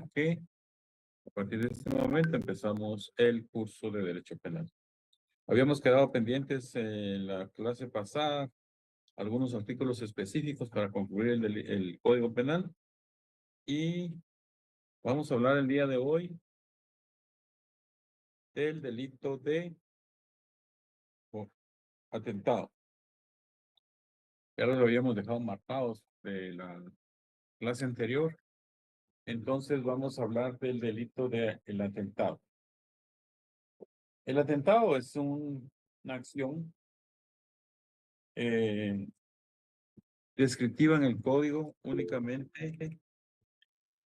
que a partir de este momento empezamos el curso de Derecho Penal. Habíamos quedado pendientes en la clase pasada algunos artículos específicos para concluir el Código Penal y vamos a hablar el día de hoy del delito de atentado. Ya lo habíamos dejado marcados de la clase anterior. Entonces vamos a hablar del delito de el atentado. El atentado es una acción descriptiva en el código únicamente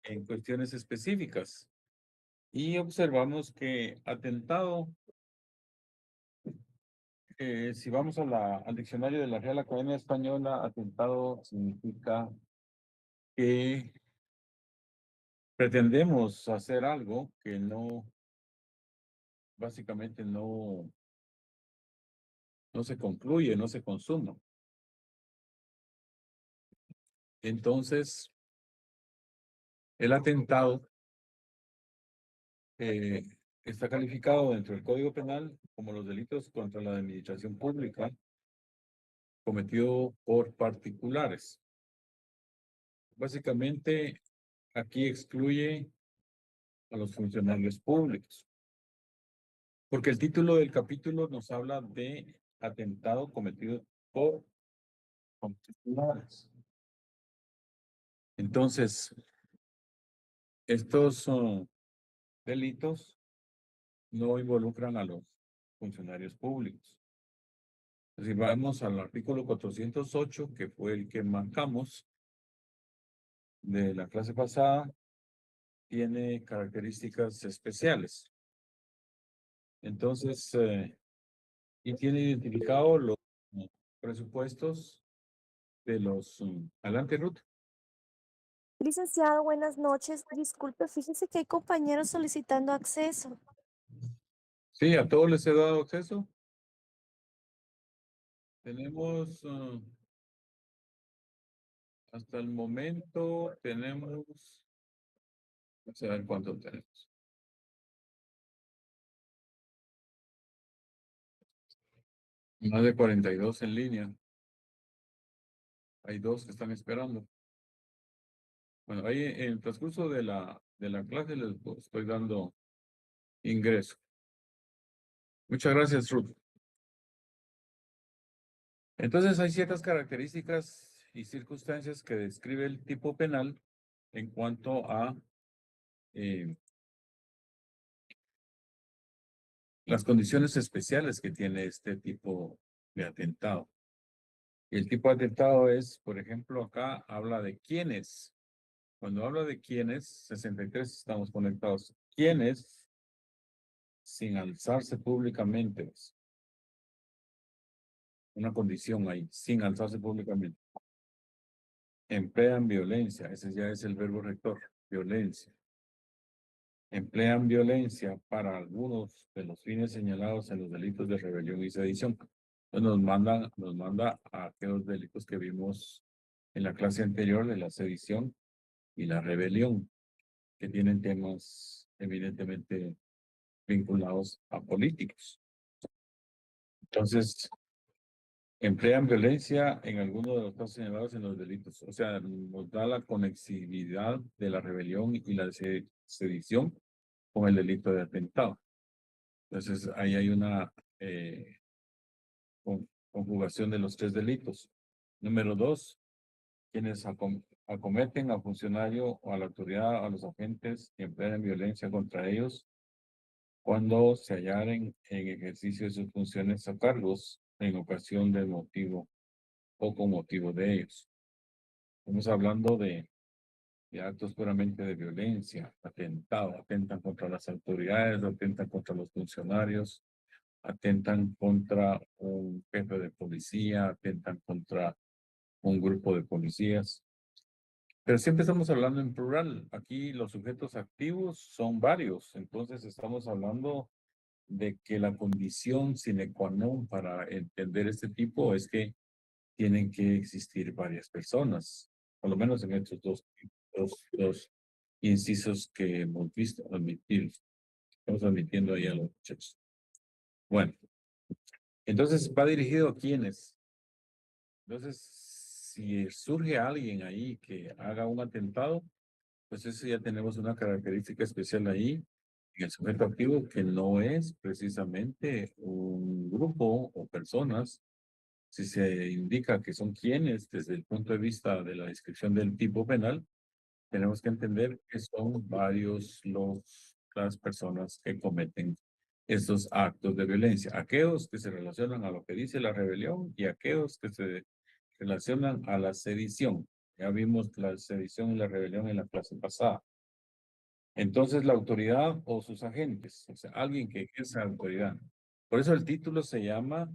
en cuestiones específicas. Y observamos que atentado, si vamos al diccionario de la Real Academia Española, atentado significa que pretendemos hacer algo que básicamente no se concluye, no se consuma. Entonces, el atentado está calificado dentro del Código Penal como los delitos contra la administración pública cometido por particulares. Básicamente, aquí excluye a los funcionarios públicos, porque el título del capítulo nos habla de atentado cometido por particulares. Entonces, estos delitos no involucran a los funcionarios públicos. Si vamos al artículo 408, que fue el que marcamos de la clase pasada, tiene características especiales. Entonces, y tiene identificado los presupuestos de los... adelante, Ruth. Licenciado, buenas noches. Disculpe, fíjese que hay compañeros solicitando acceso. Sí, a todos les he dado acceso. Tenemos, hasta el momento, tenemos, vamos a ver cuánto tenemos. Más de 42 en línea. Hay 2 que están esperando. Bueno, ahí en el transcurso de la clase les estoy dando ingreso. Muchas gracias, Ruth. Entonces hay ciertas características y circunstancias que describe el tipo penal en cuanto a las condiciones especiales que tiene este tipo de atentado. El tipo de atentado es, por ejemplo, acá habla de quiénes. Cuando habla de quiénes, 63 estamos conectados. ¿Quiénes? Sin alzarse públicamente. Una condición ahí, sin alzarse públicamente. Emplean violencia, ese ya es el verbo rector, violencia. Emplean violencia para algunos de los fines señalados en los delitos de rebelión y sedición. Entonces nos manda a aquellos delitos que vimos en la clase anterior de la sedición y la rebelión, que tienen temas evidentemente vinculados a políticos. Entonces, emplean violencia en algunos de los casos señalados en los delitos. O sea, nos da la conexividad de la rebelión y la sedición con el delito de atentado. Entonces, ahí hay una conjugación de los 3 delitos. Número 2, quienes acometen a funcionario o a la autoridad, a los agentes y emplean violencia contra ellos cuando se hallaren en ejercicio de sus funciones a cargos en ocasión del motivo o con motivo de ellos. Estamos hablando de actos puramente de violencia, atentado, atentan contra las autoridades, atentan contra los funcionarios, atentan contra un jefe de policía, atentan contra un grupo de policías. Pero siempre estamos hablando en plural. Aquí los sujetos activos son varios, entonces estamos hablando de que la condición sine qua non para entender este tipo es que tienen que existir varias personas, por lo menos en estos dos incisos que hemos visto, estamos admitiendo ahí a los muchachos. Bueno, entonces va dirigido a quiénes. Entonces, si surge alguien ahí que haga un atentado, pues eso ya tenemos una característica especial ahí en el sujeto activo que no es precisamente un grupo o personas. Si se indica que son quienes desde el punto de vista de la descripción del tipo penal, tenemos que entender que son varios las personas que cometen estos actos de violencia. Aquellos que se relacionan a lo que dice la rebelión y aquellos que se relacionan a la sedición. Ya vimos la sedición y la rebelión en la clase pasada. Entonces, la autoridad o sus agentes, o sea, alguien que ejerza autoridad. Por eso el título se llama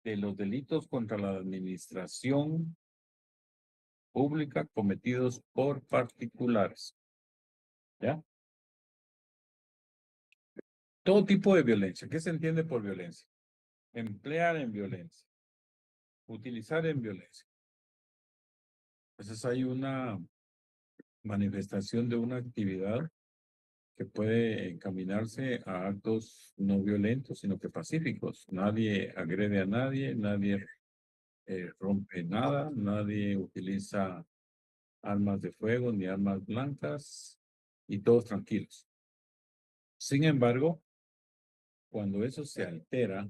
de los delitos contra la administración pública cometidos por particulares. ¿Ya? Todo tipo de violencia. ¿Qué se entiende por violencia? Emplear en violencia. Utilizar en violencia. Entonces hay una manifestación de una actividad que puede encaminarse a actos no violentos, sino que pacíficos. Nadie agrede a nadie, nadie rompe nada, nadie utiliza armas de fuego ni armas blancas y todos tranquilos. Sin embargo, cuando eso se altera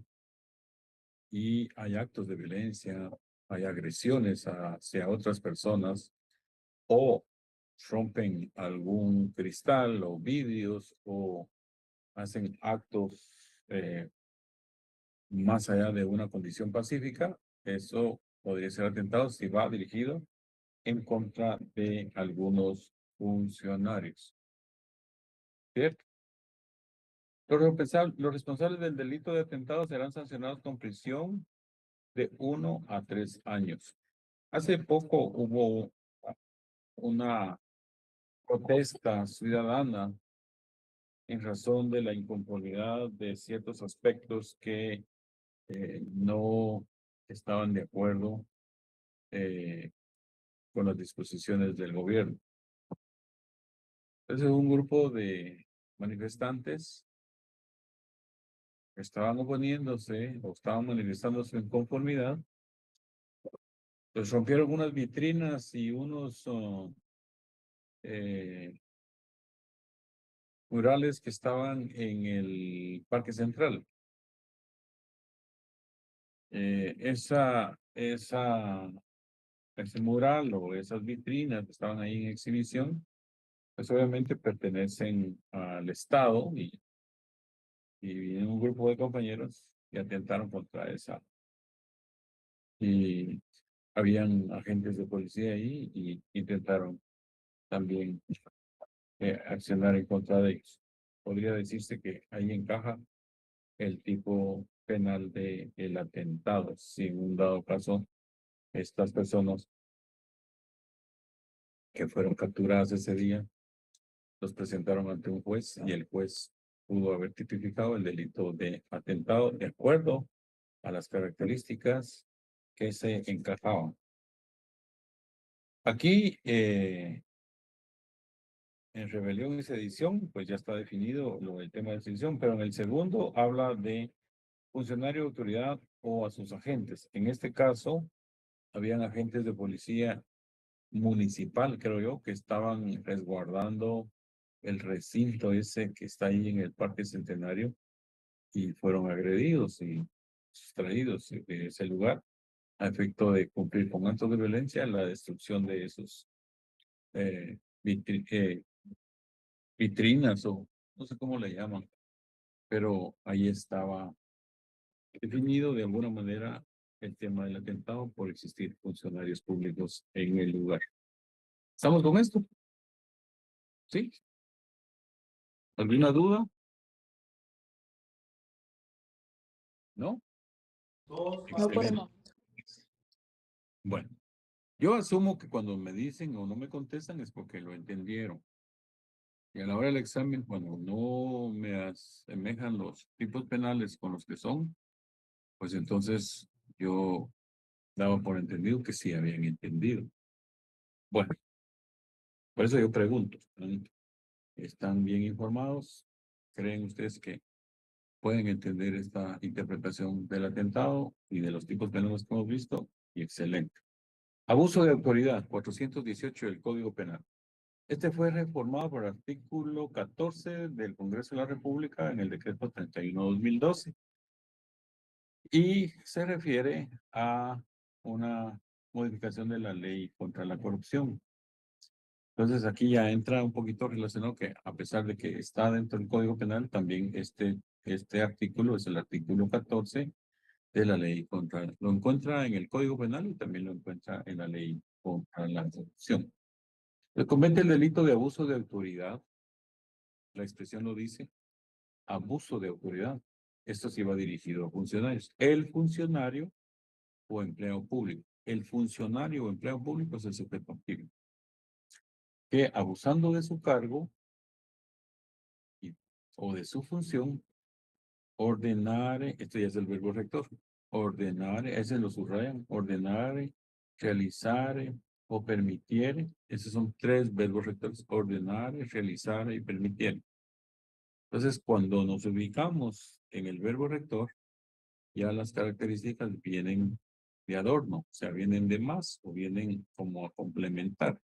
y hay actos de violencia, hay agresiones hacia otras personas o rompen algún cristal o vidrios o hacen actos más allá de una condición pacífica, eso podría ser atentado si va dirigido en contra de algunos funcionarios. ¿Cierto? Los responsables del delito de atentado serán sancionados con prisión de 1 a 3 años. Hace poco hubo una protesta ciudadana en razón de la inconformidad de ciertos aspectos que no estaban de acuerdo con las disposiciones del gobierno. Entonces, un grupo de manifestantes estaban oponiéndose o estaban manifestándose en conformidad, pues rompieron unas vitrinas y unos murales que estaban en el Parque Central. Ese mural o esas vitrinas que estaban ahí en exhibición, pues obviamente pertenecen al Estado y viene un grupo de compañeros que atentaron contra esa. Y habían agentes de policía ahí y intentaron también accionar en contra de ellos. Podría decirse que ahí encaja el tipo penal de el atentado. Si en un dado caso, estas personas que fueron capturadas ese día, los presentaron ante un juez y el juez pudo haber tipificado el delito de atentado de acuerdo a las características que se encajaban. Aquí, en rebelión y sedición, pues ya está definido el tema de sedición, pero en el segundo habla de funcionario de autoridad o a sus agentes. En este caso, habían agentes de policía municipal, creo yo, que estaban resguardando el recinto ese que está ahí en el Parque Centenario y fueron agredidos y sustraídos de ese lugar a efecto de cumplir con actos de violencia la destrucción de esos eh, vitrinas o no sé cómo le llaman, pero ahí estaba definido de alguna manera el tema del atentado por existir funcionarios públicos en el lugar. ¿Estamos con esto? ¿Sí? ¿Alguna duda? ¿No? No por el Excelente. momento. Bueno, yo asumo que cuando me dicen o no me contestan es porque lo entendieron. Y a la hora del examen, cuando no me asemejan los tipos penales con los que son, pues entonces yo daba por entendido que sí habían entendido. Bueno, Por eso yo pregunto, ¿están bien informados? ¿Creen ustedes que pueden entender esta interpretación del atentado y de los tipos penales que hemos visto? Y excelente. Abuso de autoridad, 418 del Código Penal. Este fue reformado por el artículo 14 del Congreso de la República en el decreto 31/2012 y se refiere a una modificación de la ley contra la corrupción. Entonces aquí ya entra un poquito relacionado que a pesar de que está dentro del Código Penal, también este artículo es el artículo 14 de la ley contra, lo encuentra en el Código Penal y también lo encuentra en la ley contra la corrupción. Comete el delito de abuso de autoridad, la expresión lo dice, abuso de autoridad. Esto sí va dirigido a funcionarios. El funcionario o empleado público. El funcionario o empleado público es el sujeto activo, que abusando de su cargo o de su función, ordenar, esto ya es el verbo rector, ordenar, ese lo subrayan, ordenar, realizar o permitir, esos son tres verbos rectores, ordenar, realizar y permitir. Entonces, cuando nos ubicamos en el verbo rector, ya las características vienen de adorno, o sea, vienen de más o vienen como a complementar.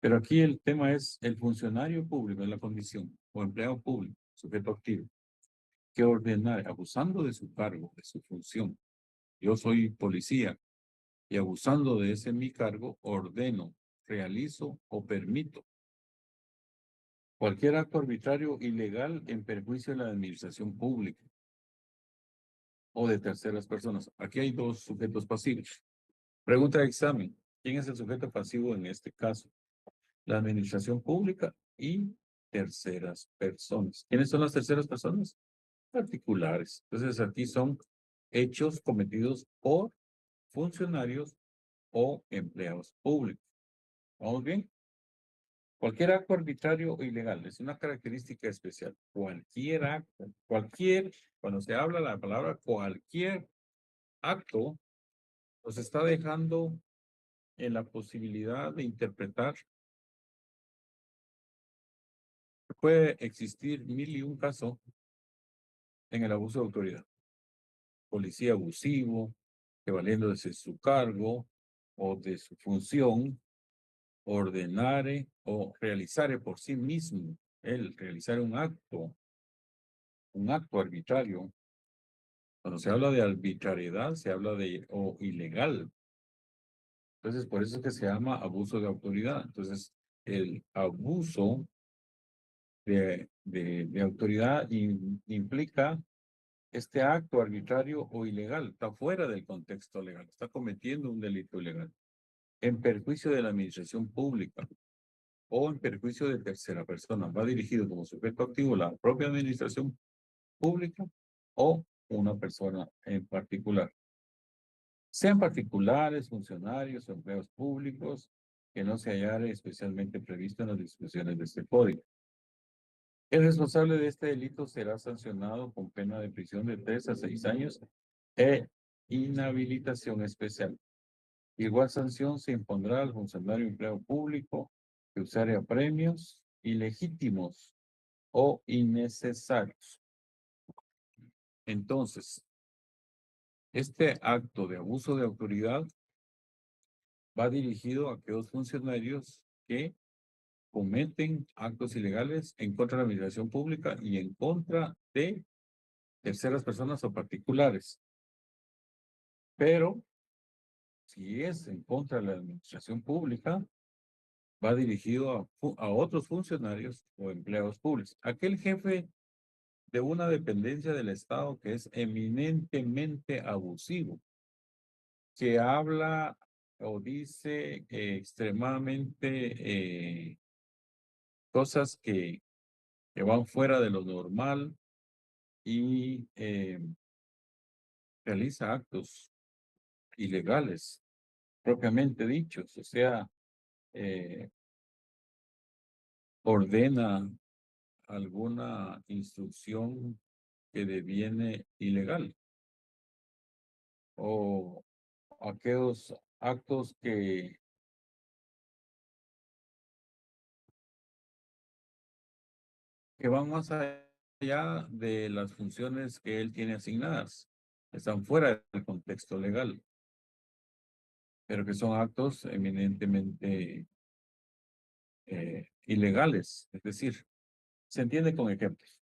Pero aquí el tema es el funcionario público en la condición o empleado público, sujeto activo, que ordenar, abusando de su cargo, de su función. Yo soy policía y abusando de ese mi cargo, ordeno, realizo o permito cualquier acto arbitrario ilegal en perjuicio de la administración pública o de terceras personas. Aquí hay dos sujetos pasivos. Pregunta de examen. ¿Quién es el sujeto pasivo en este caso? La administración pública y terceras personas. ¿Quiénes son las terceras personas? Particulares. Entonces aquí son hechos cometidos por funcionarios o empleados públicos. ¿Vamos bien? Cualquier acto arbitrario o ilegal es una característica especial. Cualquier acto, cuando se habla la palabra cualquier acto, nos está dejando en la posibilidad de interpretar. Puede existir mil y un casos en el abuso de autoridad. Policía abusivo, que valiendo de su cargo o de su función, ordenare o realizare por sí mismo, el realizar un acto arbitrario. Cuando se habla de arbitrariedad, se habla de o ilegal. Entonces, por eso es que se llama abuso de autoridad. Entonces, el abuso de autoridad implica este acto arbitrario o ilegal, está fuera del contexto legal, está cometiendo un delito ilegal, en perjuicio de la administración pública o en perjuicio de tercera persona. Va dirigido como sujeto activo la propia administración pública o una persona en particular. Sean particulares, funcionarios o empleados públicos, que no se hallara especialmente previsto en las disposiciones de este código. El responsable de este delito será sancionado con pena de prisión de 3 a 6 años e inhabilitación especial. Igual sanción se impondrá al funcionario empleado público que usare premios ilegítimos o innecesarios. Entonces, este acto de abuso de autoridad va dirigido a aquellos funcionarios que cometen actos ilegales en contra de la administración pública y en contra de terceras personas o particulares. Pero si es en contra de la administración pública, va dirigido a otros funcionarios o empleados públicos. Aquel jefe de una dependencia del Estado que es eminentemente abusivo, que habla o dice extremadamente cosas que van fuera de lo normal y realiza actos ilegales propiamente dichos, o sea, eh, ordena alguna instrucción que deviene ilegal o aquellos actos que que van más allá de las funciones que él tiene asignadas. Están fuera del contexto legal, pero que son actos eminentemente ilegales. Es decir, se entiende con ejemplos.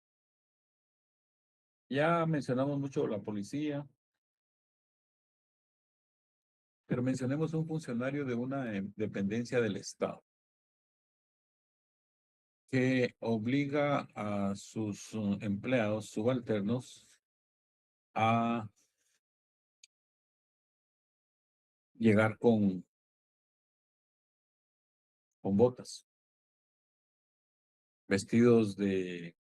Ya mencionamos mucho la policía, pero mencionemos un funcionario de una dependencia del Estado que obliga a sus empleados subalternos a llegar con botas, vestidos de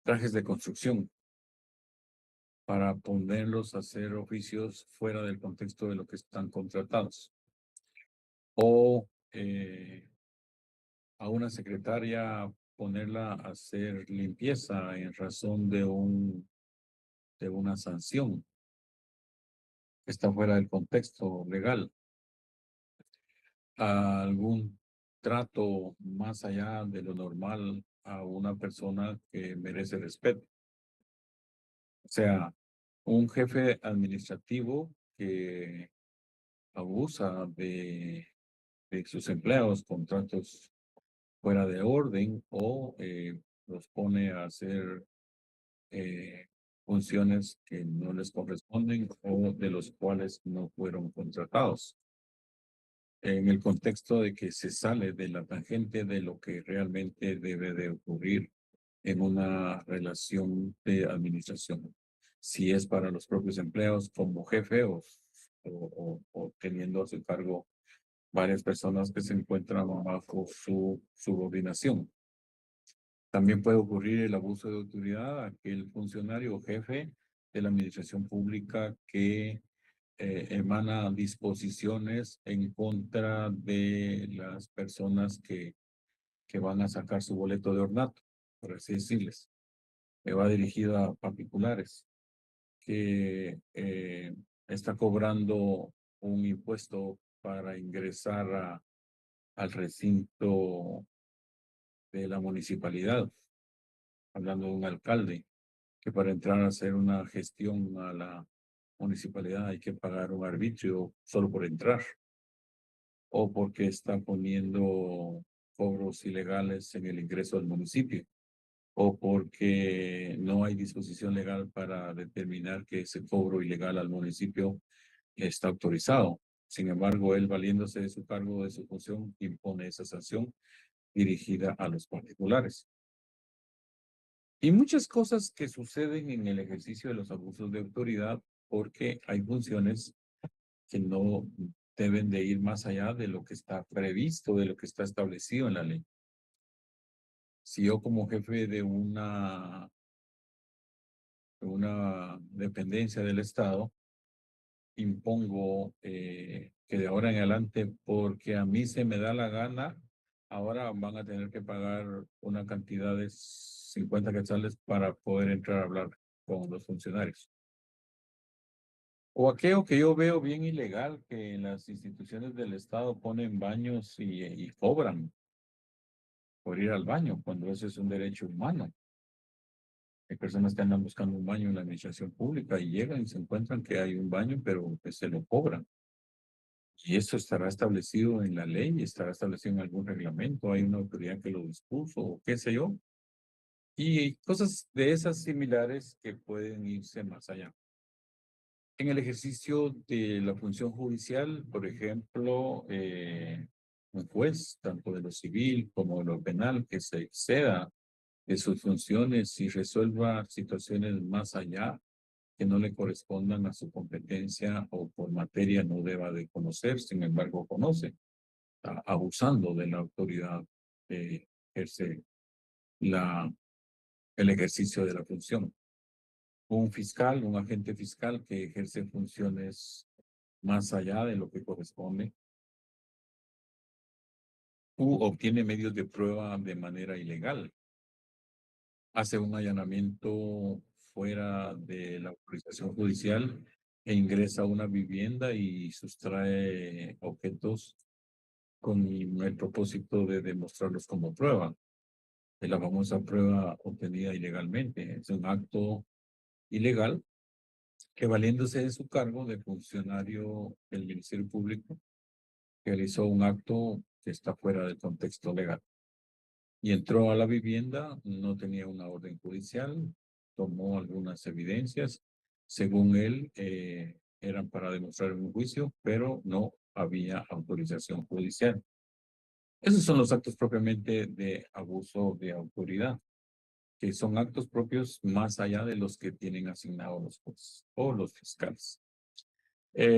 trajes de construcción, para ponerlos a hacer oficios fuera del contexto de lo que están contratados. O a una secretaria ponerla a hacer limpieza en razón de una sanción que está fuera del contexto legal. A algún trato más allá de lo normal a una persona que merece respeto. O sea, un jefe administrativo que abusa de sus empleados con tratos fuera de orden o los pone a hacer funciones que no les corresponden o de los cuales no fueron contratados. En el contexto de que se sale de la tangente de lo que realmente debe de ocurrir en una relación de administración. Si es para los propios empleados como jefe o teniendo a su cargo varias personas que se encuentran bajo su subordinación. También puede ocurrir el abuso de autoridad, aquel funcionario o jefe de la administración pública que emana disposiciones en contra de las personas que van a sacar su boleto de ornato, por así decirles, que va dirigido a particulares, que está cobrando un impuesto para ingresar al recinto de la municipalidad, hablando de un alcalde, que para entrar a hacer una gestión a la municipalidad hay que pagar un arbitrio solo por entrar, o porque está poniendo cobros ilegales en el ingreso al municipio, o porque no hay disposición legal para determinar que ese cobro ilegal al municipio está autorizado. Sin embargo, él, valiéndose de su cargo, de su función, impone esa sanción dirigida a los particulares. Y muchas cosas que suceden en el ejercicio de los abusos de autoridad, porque hay funciones que no deben de ir más allá de lo que está previsto, de lo que está establecido en la ley. Si yo como jefe de una dependencia del Estado impongo que de ahora en adelante, porque a mí se me da la gana, ahora van a tener que pagar una cantidad de 50 quetzales para poder entrar a hablar con los funcionarios. O aquello que yo veo bien ilegal, que en las instituciones del Estado ponen baños y cobran por ir al baño, cuando eso es un derecho humano. Hay personas que andan buscando un baño en la administración pública y llegan y se encuentran que hay un baño, pero que se lo cobran. Y eso estará establecido en la ley, estará establecido en algún reglamento, hay una autoridad que lo dispuso, o qué sé yo. Y cosas de esas similares que pueden irse más allá. En el ejercicio de la función judicial, por ejemplo, un juez, tanto de lo civil como de lo penal, que se exceda de sus funciones y resuelva situaciones más allá que no le correspondan a su competencia o por materia no deba de conocer, sin embargo conoce, abusando de la autoridad que ejerce el ejercicio de la función. Un fiscal, un agente fiscal que ejerce funciones más allá de lo que corresponde, u obtiene medios de prueba de manera ilegal, hace un allanamiento fuera de la autorización judicial e ingresa a una vivienda y sustrae objetos con el propósito de demostrarlos como prueba. De la famosa prueba obtenida ilegalmente. Es un acto ilegal que, valiéndose de su cargo de funcionario del Ministerio Público, realizó un acto que está fuera del contexto legal. Y entró a la vivienda, no tenía una orden judicial, tomó algunas evidencias, según él, eran para demostrar un juicio, pero no había autorización judicial. Esos son los actos propiamente de abuso de autoridad, que son actos propios más allá de los que tienen asignados los jueces o los fiscales.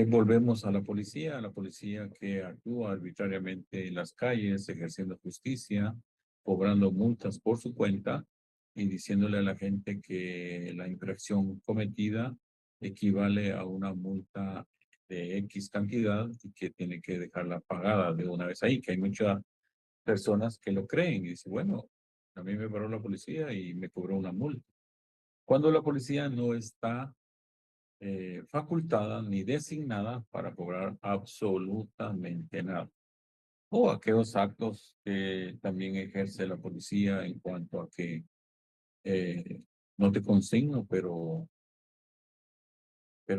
Volvemos a la policía que actúa arbitrariamente en las calles, ejerciendo justicia, cobrando multas por su cuenta y diciéndole a la gente que la infracción cometida equivale a una multa de X cantidad y que tiene que dejarla pagada de una vez ahí, que hay muchas personas que lo creen y dicen, bueno, a mí me paró la policía y me cobró una multa. Cuando la policía no está facultada ni designada para cobrar absolutamente nada. O aquellos actos que también ejerce la policía en cuanto a que no te consigno, pero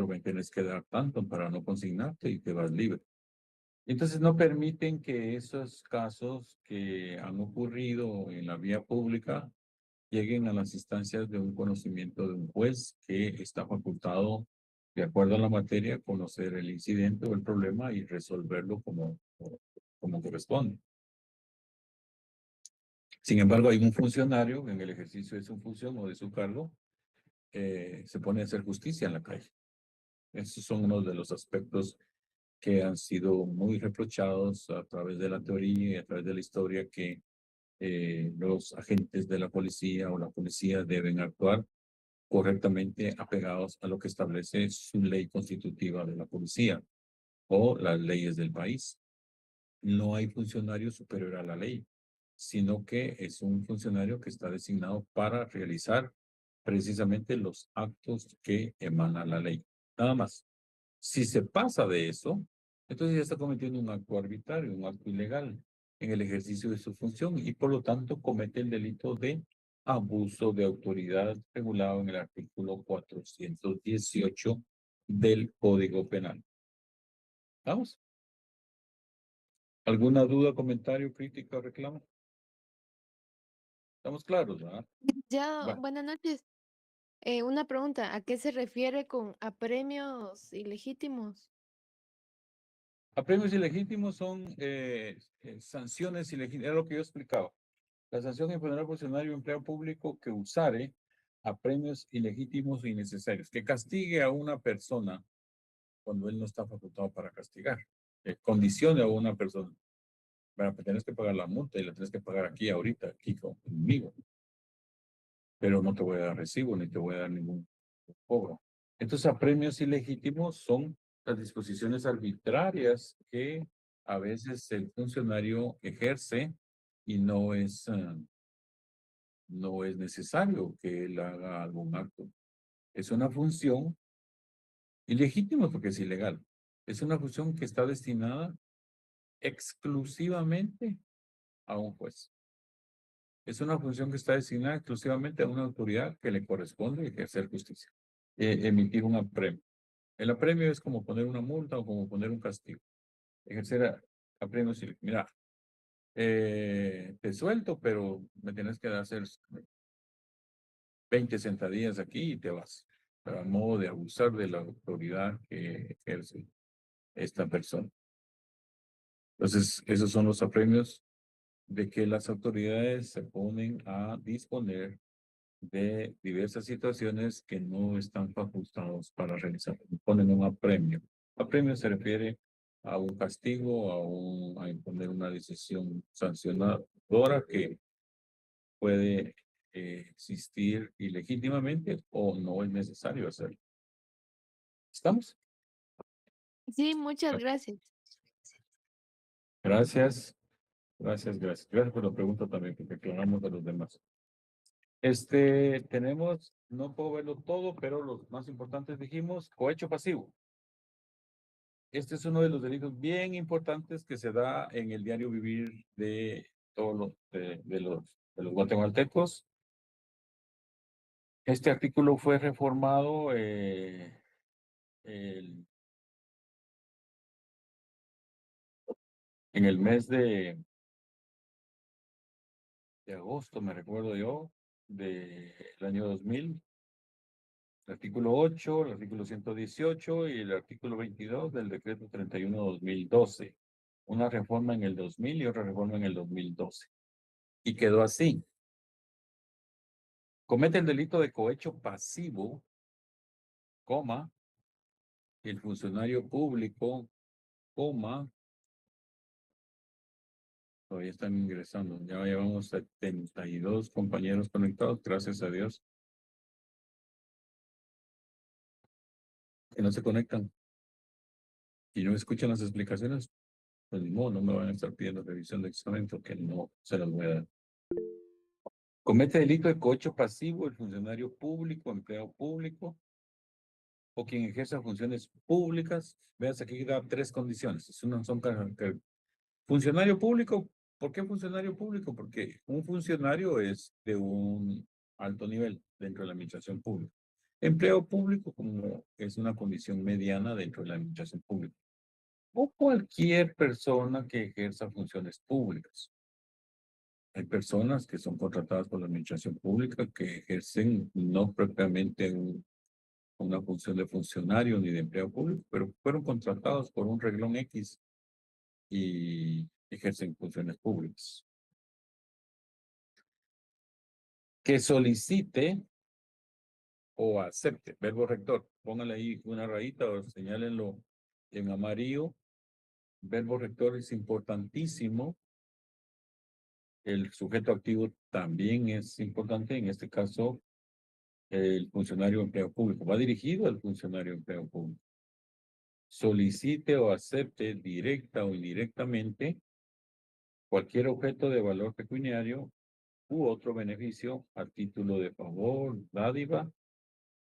me tienes que dar tanto para no consignarte y te vas libre. Entonces no permiten que esos casos que han ocurrido en la vía pública lleguen a las instancias de un conocimiento de un juez que está facultado, de acuerdo a la materia, conocer el incidente o el problema y resolverlo como corresponde. Sin embargo, hay un funcionario en el ejercicio de su función o de su cargo, se pone a hacer justicia en la calle. Esos son uno de los aspectos que han sido muy reprochados a través de la teoría y a través de la historia, que los agentes de la policía o la policía deben actuar correctamente apegados a lo que establece su ley constitutiva de la policía o las leyes del país. No hay funcionario superior a la ley, sino que es un funcionario que está designado para realizar precisamente los actos que emana la ley. Nada más. Si se pasa de eso, entonces ya está cometiendo un acto arbitrario, un acto ilegal en el ejercicio de su función y por lo tanto comete el delito de abuso de autoridad regulado en el artículo 418 del Código Penal. ¿Vamos? ¿Alguna duda, comentario, crítica o reclamo? ¿Estamos claros, verdad? Ya, Bueno, buenas noches. Una pregunta, ¿a qué se refiere con apremios ilegítimos? apremios ilegítimos son sanciones ilegítimas, es lo que yo explicaba. La sanción imponerá al funcionario o empleado público que usare apremios ilegítimos o innecesarios, que castigue a una persona cuando él no está facultado para castigar, que condicione a una persona. Bueno, pues tienes que pagar la multa y la tienes que pagar aquí, ahorita, aquí conmigo, pero no te voy a dar recibo ni te voy a dar ningún cobro. Entonces, apremios ilegítimos son las disposiciones arbitrarias que a veces el funcionario ejerce y no es necesario que él haga algún acto. Es una función ilegítima porque es ilegal. Es una función que está destinada exclusivamente a un juez. Es una función que está destinada exclusivamente a una autoridad que le corresponde ejercer justicia, emitir un apremio. El apremio es como poner una multa o como poner un castigo. Ejercer apremios y mira, te suelto, pero me tienes que hacer 20 sentadillas aquí y te vas, a modo de abusar de la autoridad que ejerce esta persona. Entonces, esos son los apremios de que las autoridades se ponen a disponer de diversas situaciones que no están facultados para realizar. Ponen un apremio. Apremio se refiere a un castigo, a imponer una decisión sancionadora que puede existir ilegítimamente o no es necesario hacerlo. ¿Estamos? Sí, muchas gracias. Gracias, gracias. Gracias por la pregunta también, porque aclaramos a los demás. Tenemos, no puedo verlo todo, pero los más importantes dijimos, cohecho pasivo. Este es uno de los delitos bien importantes que se da en el diario vivir de todos los guatemaltecos. Este artículo fue reformado en el mes de agosto, me recuerdo yo, del año 2000. El artículo 8, el artículo 118 y el artículo 22 del decreto 31/2012. Una reforma en el 2000 y otra reforma en el 2012. Y quedó así. Comete el delito de cohecho pasivo, coma, el funcionario público, coma, todavía están ingresando. Ya llevamos 72 compañeros conectados, gracias a Dios. Que no se conectan y no escuchan las explicaciones, pues ni modo, no me van a estar pidiendo revisión de examen porque no se las voy a dar. Comete delito de cohecho pasivo el funcionario público, empleado público o quien ejerza funciones públicas. Veas, aquí da 3 condiciones. Funcionario público. ¿Por qué funcionario público? Porque un funcionario es de un alto nivel dentro de la administración pública. Empleo público como es una condición mediana dentro de la administración pública. O cualquier persona que ejerza funciones públicas. Hay personas que son contratadas por la administración pública que ejercen no propiamente una función de funcionario ni de empleo público, pero fueron contratados por un reglón X y ejercen funciones públicas. Que solicite o acepte, verbo rector, póngale ahí una rayita o señálenlo en amarillo. Verbo rector es importantísimo. El sujeto activo también es importante, en este caso, el funcionario de empleo público. Va dirigido al funcionario de empleo público. Solicite o acepte directa o indirectamente cualquier objeto de valor pecuniario u otro beneficio a título de favor, dádiva,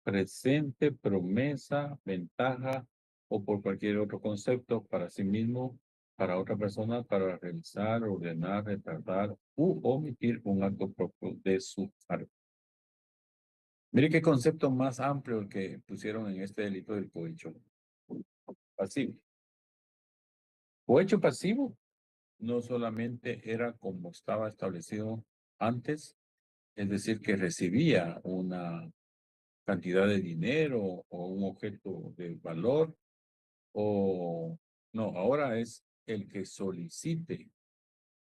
presente, promesa, ventaja o por cualquier otro concepto para sí mismo, para otra persona, para realizar, ordenar, retardar u omitir un acto propio de su cargo. Mire qué concepto más amplio el que pusieron en este delito del cohecho pasivo. Cohecho pasivo no solamente era como estaba establecido antes, es decir, que recibía una cantidad de dinero o un objeto de valor, o no, ahora es el que solicite,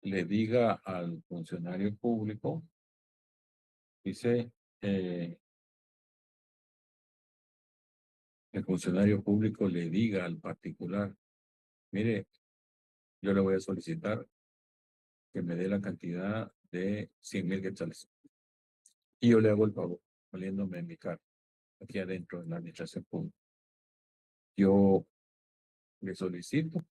le diga al funcionario público, dice, el funcionario público le diga al particular, mire, yo le voy a solicitar que me dé la cantidad de 100,000 quetzales. Y yo le hago el pago, valiéndome en mi cargo, aquí adentro de la administración pública. Yo le solicito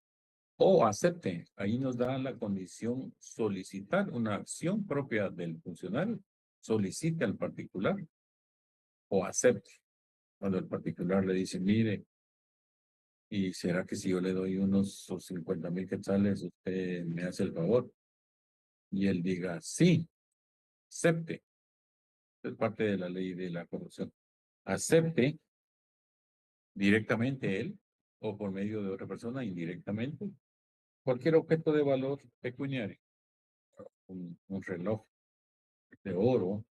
o acepte. Ahí nos da la condición solicitar una acción propia del funcionario. Solicite al particular o acepte. Cuando el particular le dice, mire, ¿y será que si yo le doy unos 50,000 quetzales, usted me hace el favor? Y él diga, sí, acepte. Es parte de la ley de la corrupción. Acepte directamente él o por medio de otra persona indirectamente cualquier objeto de valor pecuniario, un reloj de oro,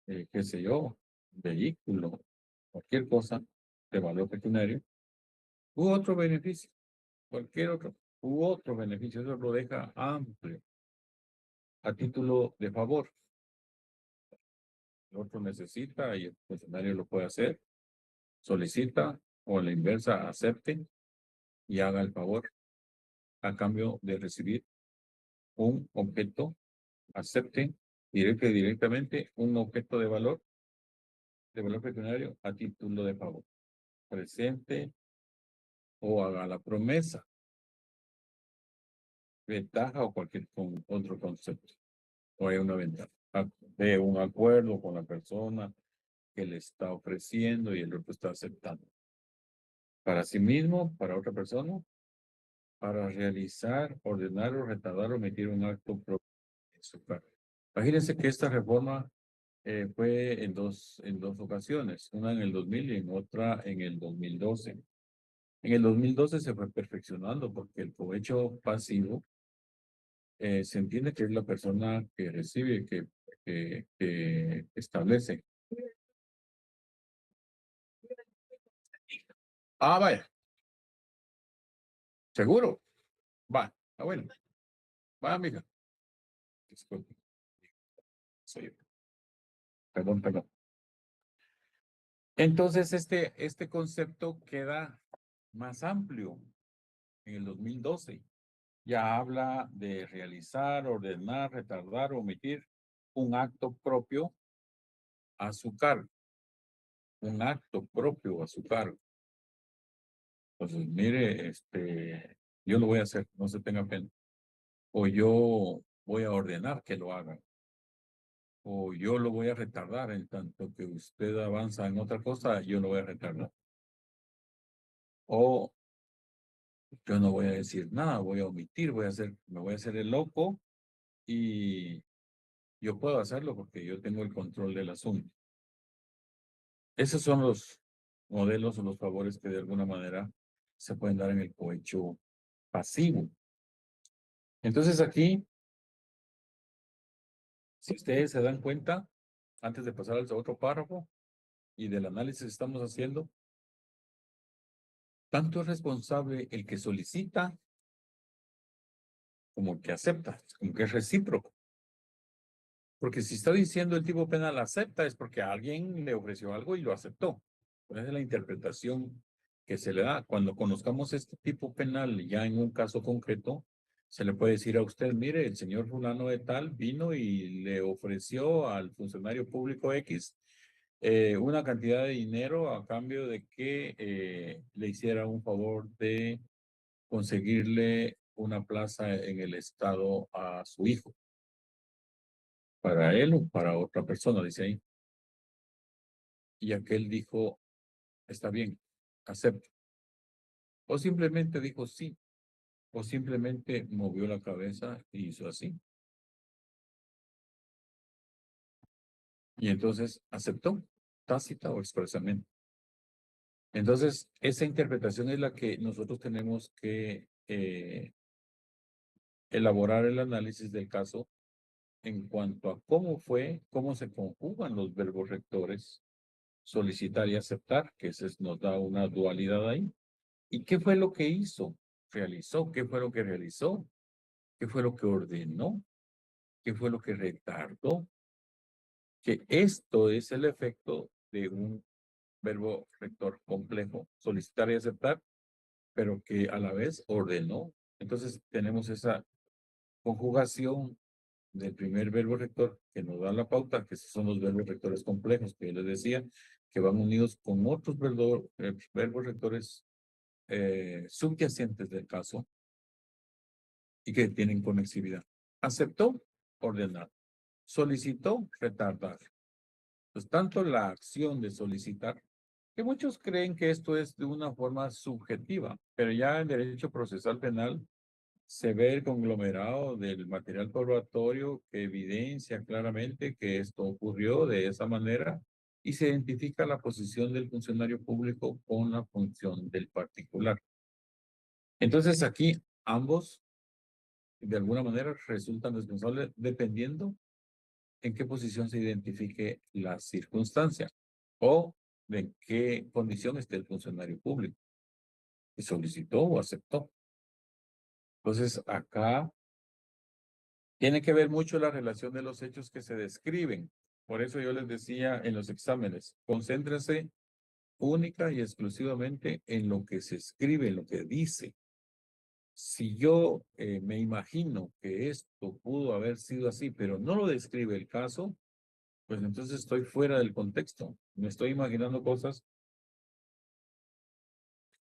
qué sé yo, vehículo, cualquier cosa de valor pecuniario, u otro beneficio, cualquier otro, u otro beneficio, eso lo deja amplio, a título de favor. El otro necesita y el funcionario lo puede hacer, solicita o a la inversa acepte y haga el favor a cambio de recibir un objeto, acepte directamente un objeto de valor pecuniario a título de favor. Presente o haga la promesa, ventaja o cualquier otro concepto. O hay una ventaja de un acuerdo con la persona que le está ofreciendo y el otro está aceptando. para sí mismo, para otra persona, para realizar, ordenar o retardar o omitir un acto propio en su cargo. Imagínense que esta reforma fue en dos ocasiones, una en el 2000 y en otra en el 2012. En el 2012 se fue perfeccionando porque el cohecho pasivo se entiende que es la persona que recibe, que establece. Ah, vaya, seguro. Va, bueno, va, amiga. Disculpe, soy yo. Perdón, perdón. Entonces, este concepto queda más amplio en el 2012. Ya habla de realizar, ordenar, retardar, omitir un acto propio a su cargo. Un acto propio a su cargo. Entonces, mire, yo lo voy a hacer, no se tenga pena. O yo voy a ordenar que lo hagan. O yo lo voy a retardar en tanto que usted avanza en otra cosa, yo lo voy a retardar. O yo no voy a decir nada, voy a omitir, me voy a hacer el loco y yo puedo hacerlo porque yo tengo el control del asunto. Esos son los modelos o los favores que de alguna manera se pueden dar en el cohecho pasivo. Entonces aquí, si ustedes se dan cuenta, antes de pasar al otro párrafo y del análisis que estamos haciendo, tanto es responsable el que solicita como el que acepta, como que es recíproco. Porque si está diciendo el tipo penal acepta, es porque alguien le ofreció algo y lo aceptó. Esa es la interpretación que se le da. Cuando conozcamos este tipo penal ya en un caso concreto, se le puede decir a usted, mire, el señor fulano de tal vino y le ofreció al funcionario público X una cantidad de dinero a cambio de que le hiciera un favor de conseguirle una plaza en el estado a su hijo. Para él o para otra persona, dice ahí. Y aquel dijo, está bien, acepto. O simplemente dijo sí, o simplemente movió la cabeza y hizo así. Y entonces aceptó, tácita o expresamente. Entonces, esa interpretación es la que nosotros tenemos que elaborar el análisis del caso en cuanto a cómo fue, cómo se conjugan los verbos rectores, solicitar y aceptar, que nos da una dualidad ahí. ¿Y qué fue lo que hizo? Realizó, ¿qué fue lo que realizó? ¿Qué fue lo que ordenó? ¿Qué fue lo que retardó? Que esto es el efecto de un verbo rector complejo, solicitar y aceptar, pero que a la vez ordenó. Entonces tenemos esa conjugación del primer verbo rector que nos da la pauta, que son los verbos rectores complejos, que yo les decía, que van unidos con otros verbos rectores subyacentes del caso, y que tienen conexividad. Aceptó, ordenar. Solicitó, retardar. Pues tanto la acción de solicitar, que muchos creen que esto es de una forma subjetiva, pero ya en derecho procesal penal se ve el conglomerado del material probatorio que evidencia claramente que esto ocurrió de esa manera y se identifica la posición del funcionario público con la función del particular. Entonces aquí ambos de alguna manera resultan responsables dependiendo en qué posición se identifique la circunstancia o de en qué condición esté el funcionario público, si solicitó o aceptó. Entonces, acá tiene que ver mucho la relación de los hechos que se describen. Por eso yo les decía en los exámenes, concéntrense única y exclusivamente en lo que se escribe, en lo que dice. Si yo me imagino que esto pudo haber sido así, pero no lo describe el caso, pues entonces estoy fuera del contexto. Me estoy imaginando cosas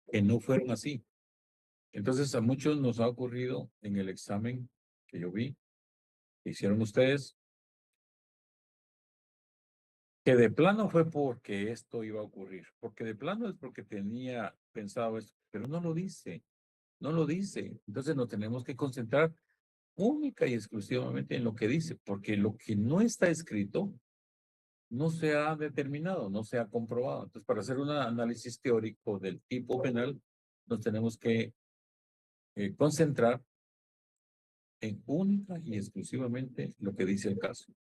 que no fueron así. Entonces a muchos nos ha ocurrido en el examen que yo vi, que hicieron ustedes, Que de plano fue porque esto iba a ocurrir, porque de plano es porque tenía pensado esto, pero no lo dice, no lo dice. Entonces nos tenemos que concentrar única y exclusivamente en lo que dice, porque lo que no está escrito no se ha determinado, no se ha comprobado. Entonces, para hacer un análisis teórico del tipo penal, nos tenemos que concentrar en única y exclusivamente lo que dice el caso.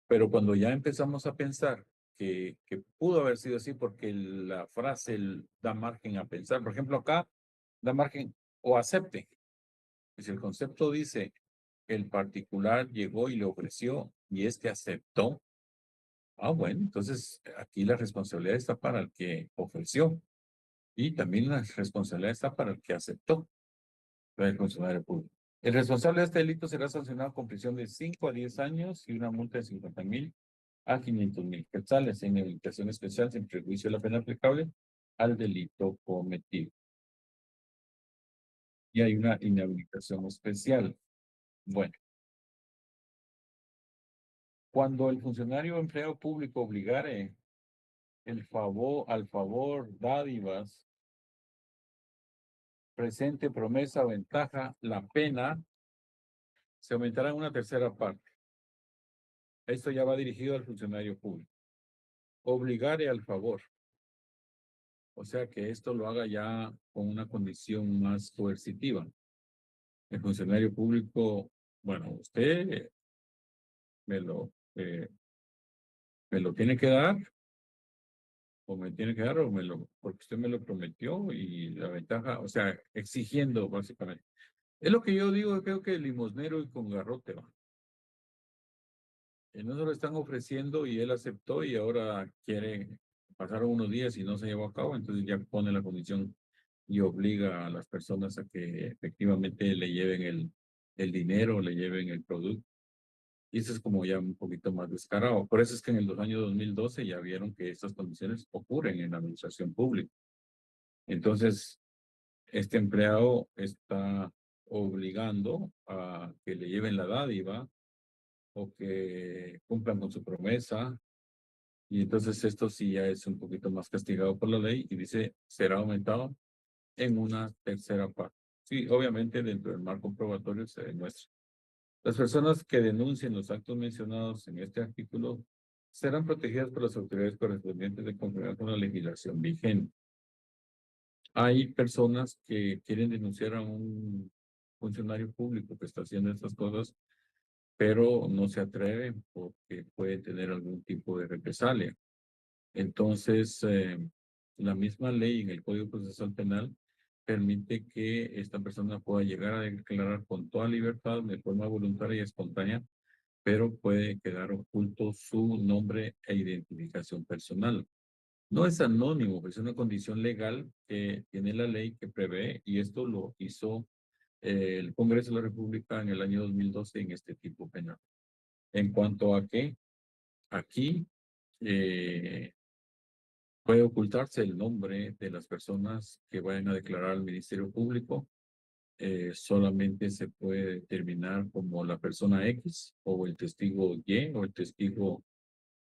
Pero cuando ya empezamos a pensar que pudo haber sido así porque la frase da margen a pensar, por ejemplo, acá da margen o acepte. Si el concepto dice el particular llegó y le ofreció y este aceptó, bueno, entonces aquí la responsabilidad está para el que ofreció y también la responsabilidad está para el que aceptó, para el funcionario público. El responsable de este delito será sancionado con prisión de 5 a 10 años y una multa de 50,000 a 500,000 quetzales en habilitación especial sin prejuicio de la pena aplicable al delito cometido. Y hay una inhabilitación especial. Bueno, cuando el funcionario o empleado público obligare al favor, dádivas, presente, promesa, ventaja, la pena se aumentará en una tercera parte. Esto ya va dirigido al funcionario público. Obligare al favor. O sea que esto lo haga ya con una condición más coercitiva. El funcionario público, bueno, usted me lo, eh, me lo tiene que dar, o me tiene que dar, porque usted me lo prometió y la ventaja, o sea, exigiendo básicamente. Es lo que yo digo, creo que limosnero y con garrote va. No se lo están ofreciendo y él aceptó y ahora quiere, pasaron unos días y no se llevó a cabo, entonces ya pone la condición y obliga a las personas a que efectivamente le lleven el dinero, le lleven el producto. Y eso es como ya un poquito más descarado. Por eso es que en el año 2012 ya vieron que estas condiciones ocurren en la administración pública. Entonces, este empleado está obligando a que le lleven la dádiva o que cumplan con su promesa. Y entonces esto sí ya es un poquito más castigado por la ley y dice será aumentado en una tercera parte. Sí, obviamente dentro del marco probatorio se demuestra. Las personas que denuncien los actos mencionados en este artículo serán protegidas por las autoridades correspondientes de conformidad con la legislación vigente. Hay personas que quieren denunciar a un funcionario público que está haciendo estas cosas, pero no se atreven porque puede tener algún tipo de represalia. Entonces, la misma ley en el Código Procesal Penal permite que esta persona pueda llegar a declarar con toda libertad, de forma voluntaria y espontánea, pero puede quedar oculto su nombre e identificación personal. No es anónimo, es una condición legal que tiene la ley que prevé, y esto lo hizo el Congreso de la República en el año 2012 en este tipo penal. En cuanto a que aquí puede ocultarse el nombre de las personas que vayan a declarar al Ministerio Público. Solamente se puede determinar como la persona X o el testigo Y o el testigo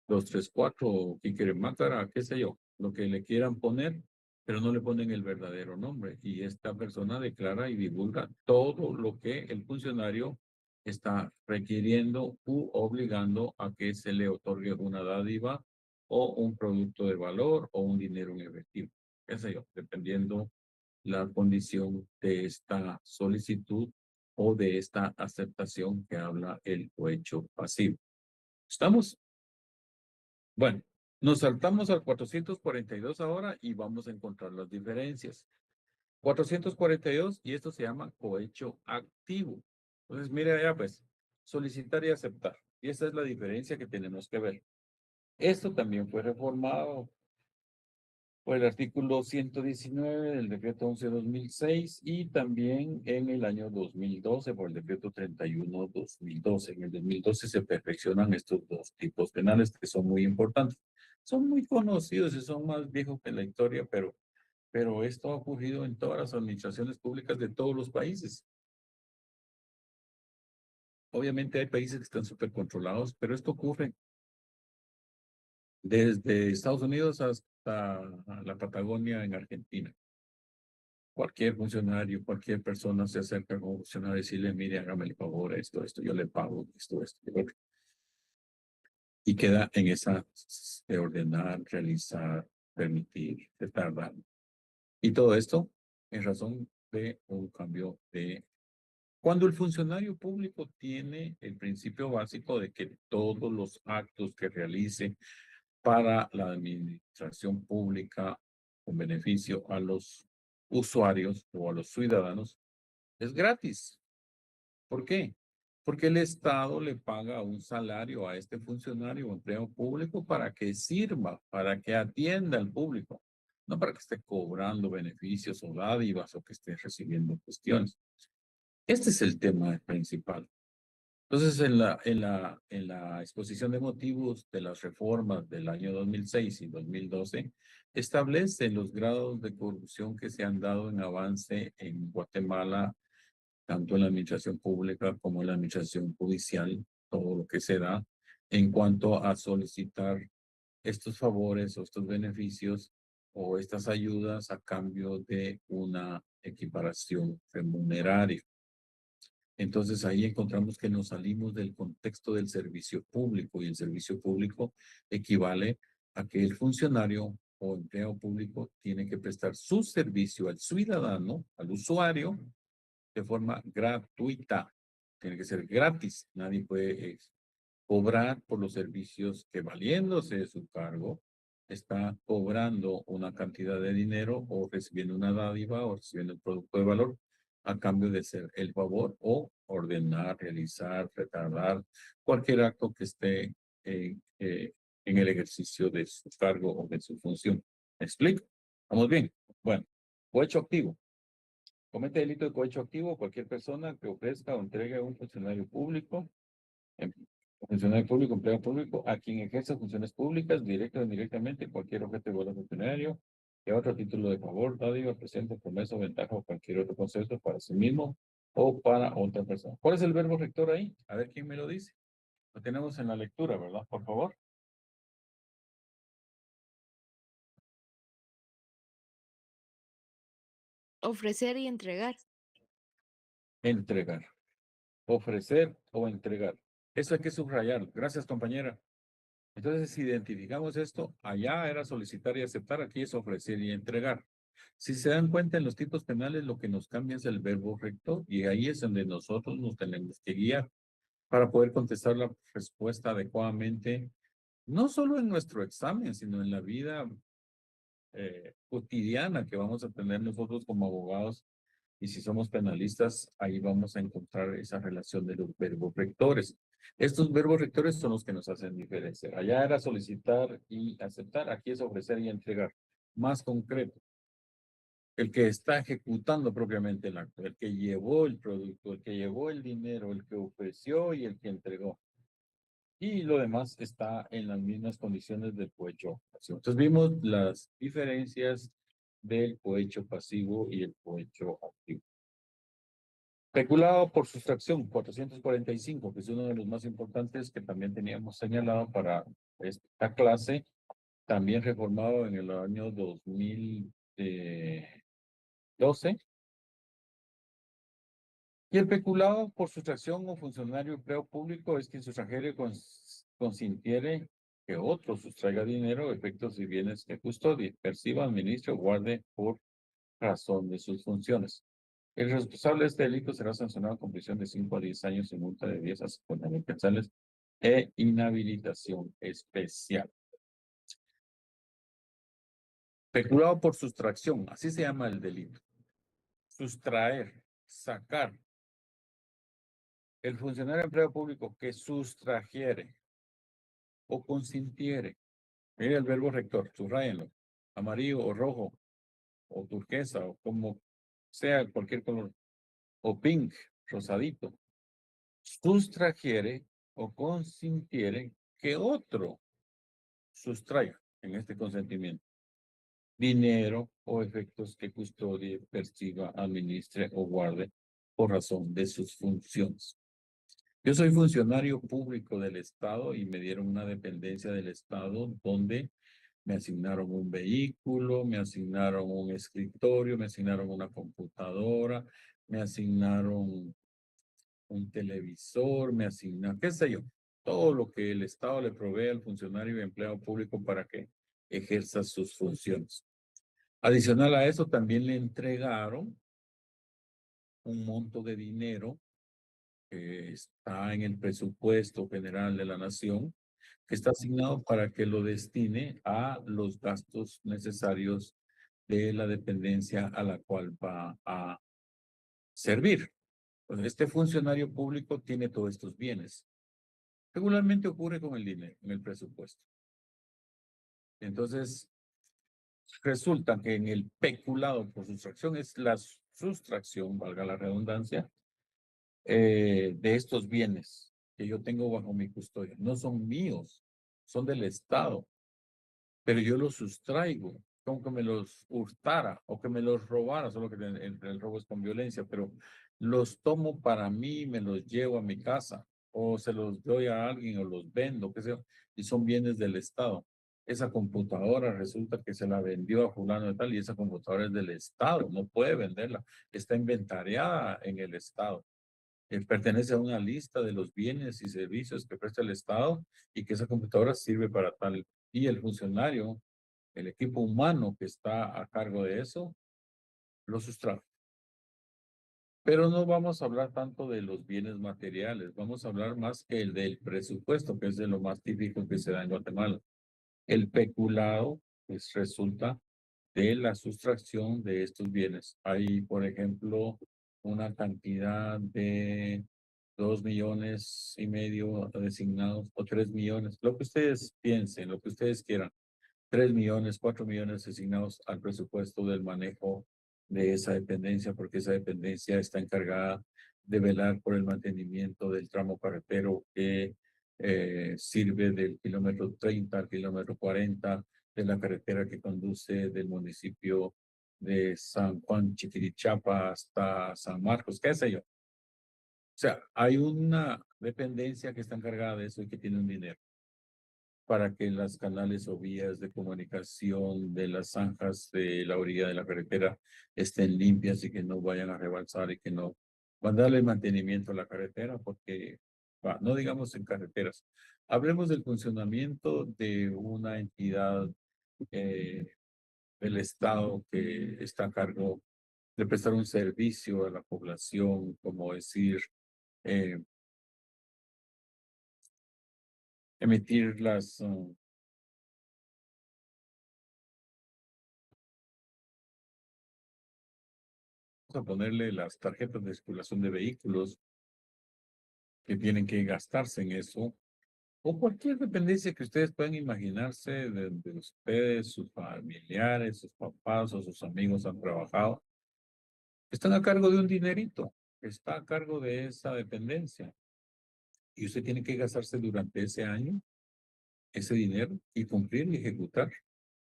234 o Kikere Mácara, qué sé yo, lo que le quieran poner, pero no le ponen el verdadero nombre. Y esta persona declara y divulga todo lo que el funcionario está requiriendo u obligando a que se le otorgue una dádiva o un producto de valor o un dinero en efectivo, qué sé yo, dependiendo la condición de esta solicitud o de esta aceptación que habla el cohecho pasivo. ¿Estamos? Bueno, nos saltamos al 442 ahora y vamos a encontrar las diferencias. 442 y esto se llama cohecho activo. Entonces, mire allá pues, solicitar y aceptar. Y esa es la diferencia que tenemos que ver. Esto también fue reformado por el artículo 119 del decreto 11/2006 y también en el año 2012 por el decreto 31/2012. En el 2012 se perfeccionan estos dos tipos penales que son muy importantes. Son muy conocidos y son más viejos que la historia, pero esto ha ocurrido en todas las administraciones públicas de todos los países. Obviamente hay países que están súper controlados, pero esto ocurre desde Estados Unidos hasta la Patagonia en Argentina. Cualquier funcionario, cualquier persona se acerca como funcionario y decirle, mire, hágame el favor, esto, yo le pago, esto, y lo otro. Y queda en esa de ordenar, realizar, permitir, de tardar. Y todo esto en razón de un cambio de... Cuando el funcionario público tiene el principio básico de que todos los actos que realice para la administración pública con beneficio a los usuarios o a los ciudadanos es gratis. ¿Por qué? Porque el Estado le paga un salario a este funcionario o empleo público para que sirva, para que atienda al público, no para que esté cobrando beneficios o dádivas o que esté recibiendo cuestiones. Este es el tema principal. Entonces, en la exposición de motivos de las reformas del año 2006 y 2012, establece los grados de corrupción que se han dado en avance en Guatemala, tanto en la administración pública como en la administración judicial, todo lo que se da en cuanto a solicitar estos favores o estos beneficios o estas ayudas a cambio de una equiparación remuneraria. Entonces ahí encontramos que nos salimos del contexto del servicio público y el servicio público equivale a que el funcionario o empleado público tiene que prestar su servicio al ciudadano, al usuario, de forma gratuita. Tiene que ser gratis. Nadie puede cobrar por los servicios que valiéndose de su cargo está cobrando una cantidad de dinero o recibiendo una dádiva o recibiendo un producto de valor a cambio de ser el favor o ordenar, realizar, retardar cualquier acto que esté en el ejercicio de su cargo o de su función. ¿Me explico? ¿Estamos bien? Bueno, cohecho activo. Comete delito de cohecho activo cualquier persona que ofrezca o entregue a un funcionario público, funcionario público, empleado público, a quien ejerza funciones públicas, directa o indirectamente, cualquier objeto de valor funcionario, que otro título de favor, dádiva, presente, promesa, ventaja o cualquier otro concepto para sí mismo o para otra persona. ¿Cuál es el verbo rector ahí? A ver quién me lo dice. Lo tenemos en la lectura, ¿verdad? Por favor. Ofrecer y entregar. Entregar. Ofrecer o entregar. Eso hay que subrayar. Gracias, compañera. Entonces, si identificamos esto, allá era solicitar y aceptar, aquí es ofrecer y entregar. Si se dan cuenta, en los tipos penales lo que nos cambia es el verbo rector y ahí es donde nosotros nos tenemos que guiar para poder contestar la respuesta adecuadamente, no solo en nuestro examen, sino en la vida cotidiana que vamos a tener nosotros como abogados. Y si somos penalistas, ahí vamos a encontrar esa relación de los verbos rectores. Estos verbos rectores son los que nos hacen diferencia. Allá era solicitar y aceptar, aquí es ofrecer y entregar. Más concreto, el que está ejecutando propiamente el acto, el que llevó el producto, el que llevó el dinero, el que ofreció y el que entregó. Y lo demás está en las mismas condiciones del cohecho pasivo. Entonces vimos las diferencias del cohecho pasivo y el cohecho activo. Peculado por sustracción, 445, que es uno de los más importantes que también teníamos señalado para esta clase, también reformado en el año 2012. Y el peculado por sustracción o funcionario empleo público es quien sustrajere consintiere que otro sustraiga dinero, efectos y bienes que custodie, perciba, administre o guarde por razón de sus funciones. El responsable de este delito será sancionado con prisión de 5 a 10 años y multa de 10 a 50,000 quetzales e inhabilitación especial. Peculado por sustracción, así se llama el delito. Sustraer, sacar. El funcionario empleado público que sustrajere o consintiere. Mire el verbo rector, subrayenlo. Amarillo o rojo o turquesa o como sea cualquier color. O pink, rosadito. Sustrajere o consintiere que otro sustraiga en este consentimiento dinero o efectos que custodie, perciba, administre o guarde por razón de sus funciones. Yo soy funcionario público del Estado y me dieron una dependencia del Estado donde me asignaron un vehículo, me asignaron un escritorio, me asignaron una computadora, me asignaron un televisor, me asignaron, qué sé yo, todo lo que el Estado le provee al funcionario y empleado público para que ejerza sus funciones. Adicional a eso, también le entregaron un monto de dinero que está en el presupuesto general de la nación, que está asignado para que lo destine a los gastos necesarios de la dependencia a la cual va a servir. Pues este funcionario público tiene todos estos bienes. Regularmente ocurre con el dinero, en el presupuesto. Entonces, resulta que en el peculado por sustracción es la sustracción, valga la redundancia, de estos bienes que yo tengo bajo mi custodia. No son míos, son del Estado, pero yo los sustraigo, como que me los hurtara o que me los robara, solo que el robo es con violencia, pero los tomo para mí, me los llevo a mi casa o se los doy a alguien o los vendo, qué sé yo, y son bienes del Estado. Esa computadora resulta que se la vendió a fulano de tal y esa computadora es del Estado, no puede venderla, está inventariada en el Estado. Pertenece a una lista de los bienes y servicios que presta el Estado y que esa computadora sirve para tal. Y el funcionario, el equipo humano que está a cargo de eso, lo sustrae. Pero no vamos a hablar tanto de los bienes materiales, vamos a hablar más que el del presupuesto, que es de lo más típico que se da en Guatemala. El peculado, pues resulta de la sustracción de estos bienes. Hay, por ejemplo, una cantidad de 2,5 millones designados o 3 millones, lo que ustedes piensen, lo que ustedes quieran, 3 millones, 4 millones designados al presupuesto del manejo de esa dependencia, porque esa dependencia está encargada de velar por el mantenimiento del tramo carretero que sirve del kilómetro 30 al kilómetro 40 de la carretera que conduce del municipio de San Juan Chiquirichapa hasta San Marcos, qué sé yo. O sea, hay una dependencia que está encargada de eso y que tiene un dinero para que las canales o vías de comunicación de las zanjas de la orilla de la carretera estén limpias y que no vayan a rebalsar y que no van a darle mantenimiento a la carretera, porque no digamos en carreteras. Hablemos del funcionamiento de una entidad eh, del Estado que está a cargo de prestar un servicio a la población, como decir, eh, emitir vamos a ponerle las tarjetas de circulación de vehículos que tienen que gastarse en eso, o cualquier dependencia que ustedes puedan imaginarse de ustedes, sus familiares, sus papás o sus amigos han trabajado, están a cargo de un dinerito, está a cargo de esa dependencia. Y usted tiene que gastarse durante ese año ese dinero y cumplir y ejecutar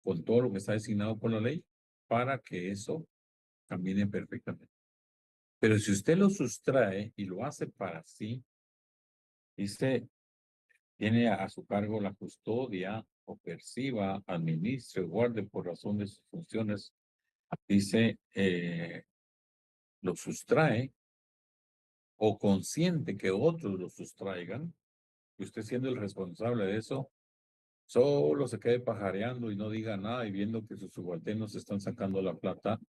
con todo lo que está designado por la ley para que eso camine perfectamente. Pero si usted lo sustrae y lo hace para sí, dice, tiene a su cargo la custodia o perciba, administre o guarde por razón de sus funciones, dice, lo sustrae o consiente que otros lo sustraigan, y usted siendo el responsable de eso, solo se quede pajareando y no diga nada y viendo que sus subalternos están sacando la plata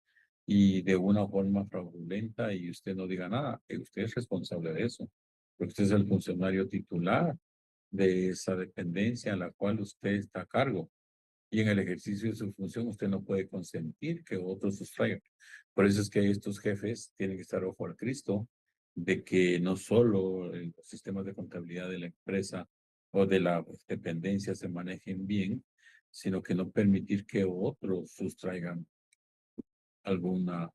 y de una forma fraudulenta y usted no diga nada, que usted es responsable de eso, porque usted es el funcionario titular de esa dependencia a la cual usted está a cargo. Y en el ejercicio de su función usted no puede consentir que otros sustraigan. Por eso es que estos jefes tienen que estar ojo al Cristo de que no solo los sistemas de contabilidad de la empresa o de la dependencia se manejen bien, sino que no permitir que otros sustraigan alguna.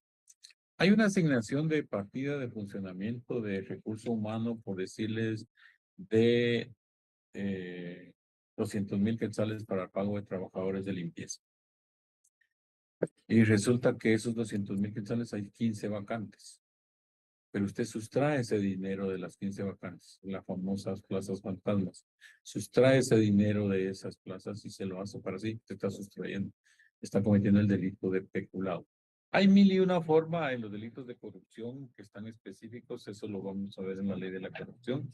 Hay una asignación de partida de funcionamiento de recurso humano, por decirles, de 200,000 quetzales para pago de trabajadores de limpieza. Y resulta que esos 200,000 quetzales hay 15 vacantes. pero usted sustrae ese dinero de las 15 vacantes, las famosas plazas fantasmas. Sustrae ese dinero de esas plazas y se lo hace para sí. Usted está sustrayendo, está cometiendo el delito de peculado. Hay mil y una forma en los delitos de corrupción que están específicos, eso lo vamos a ver en la ley de la corrupción.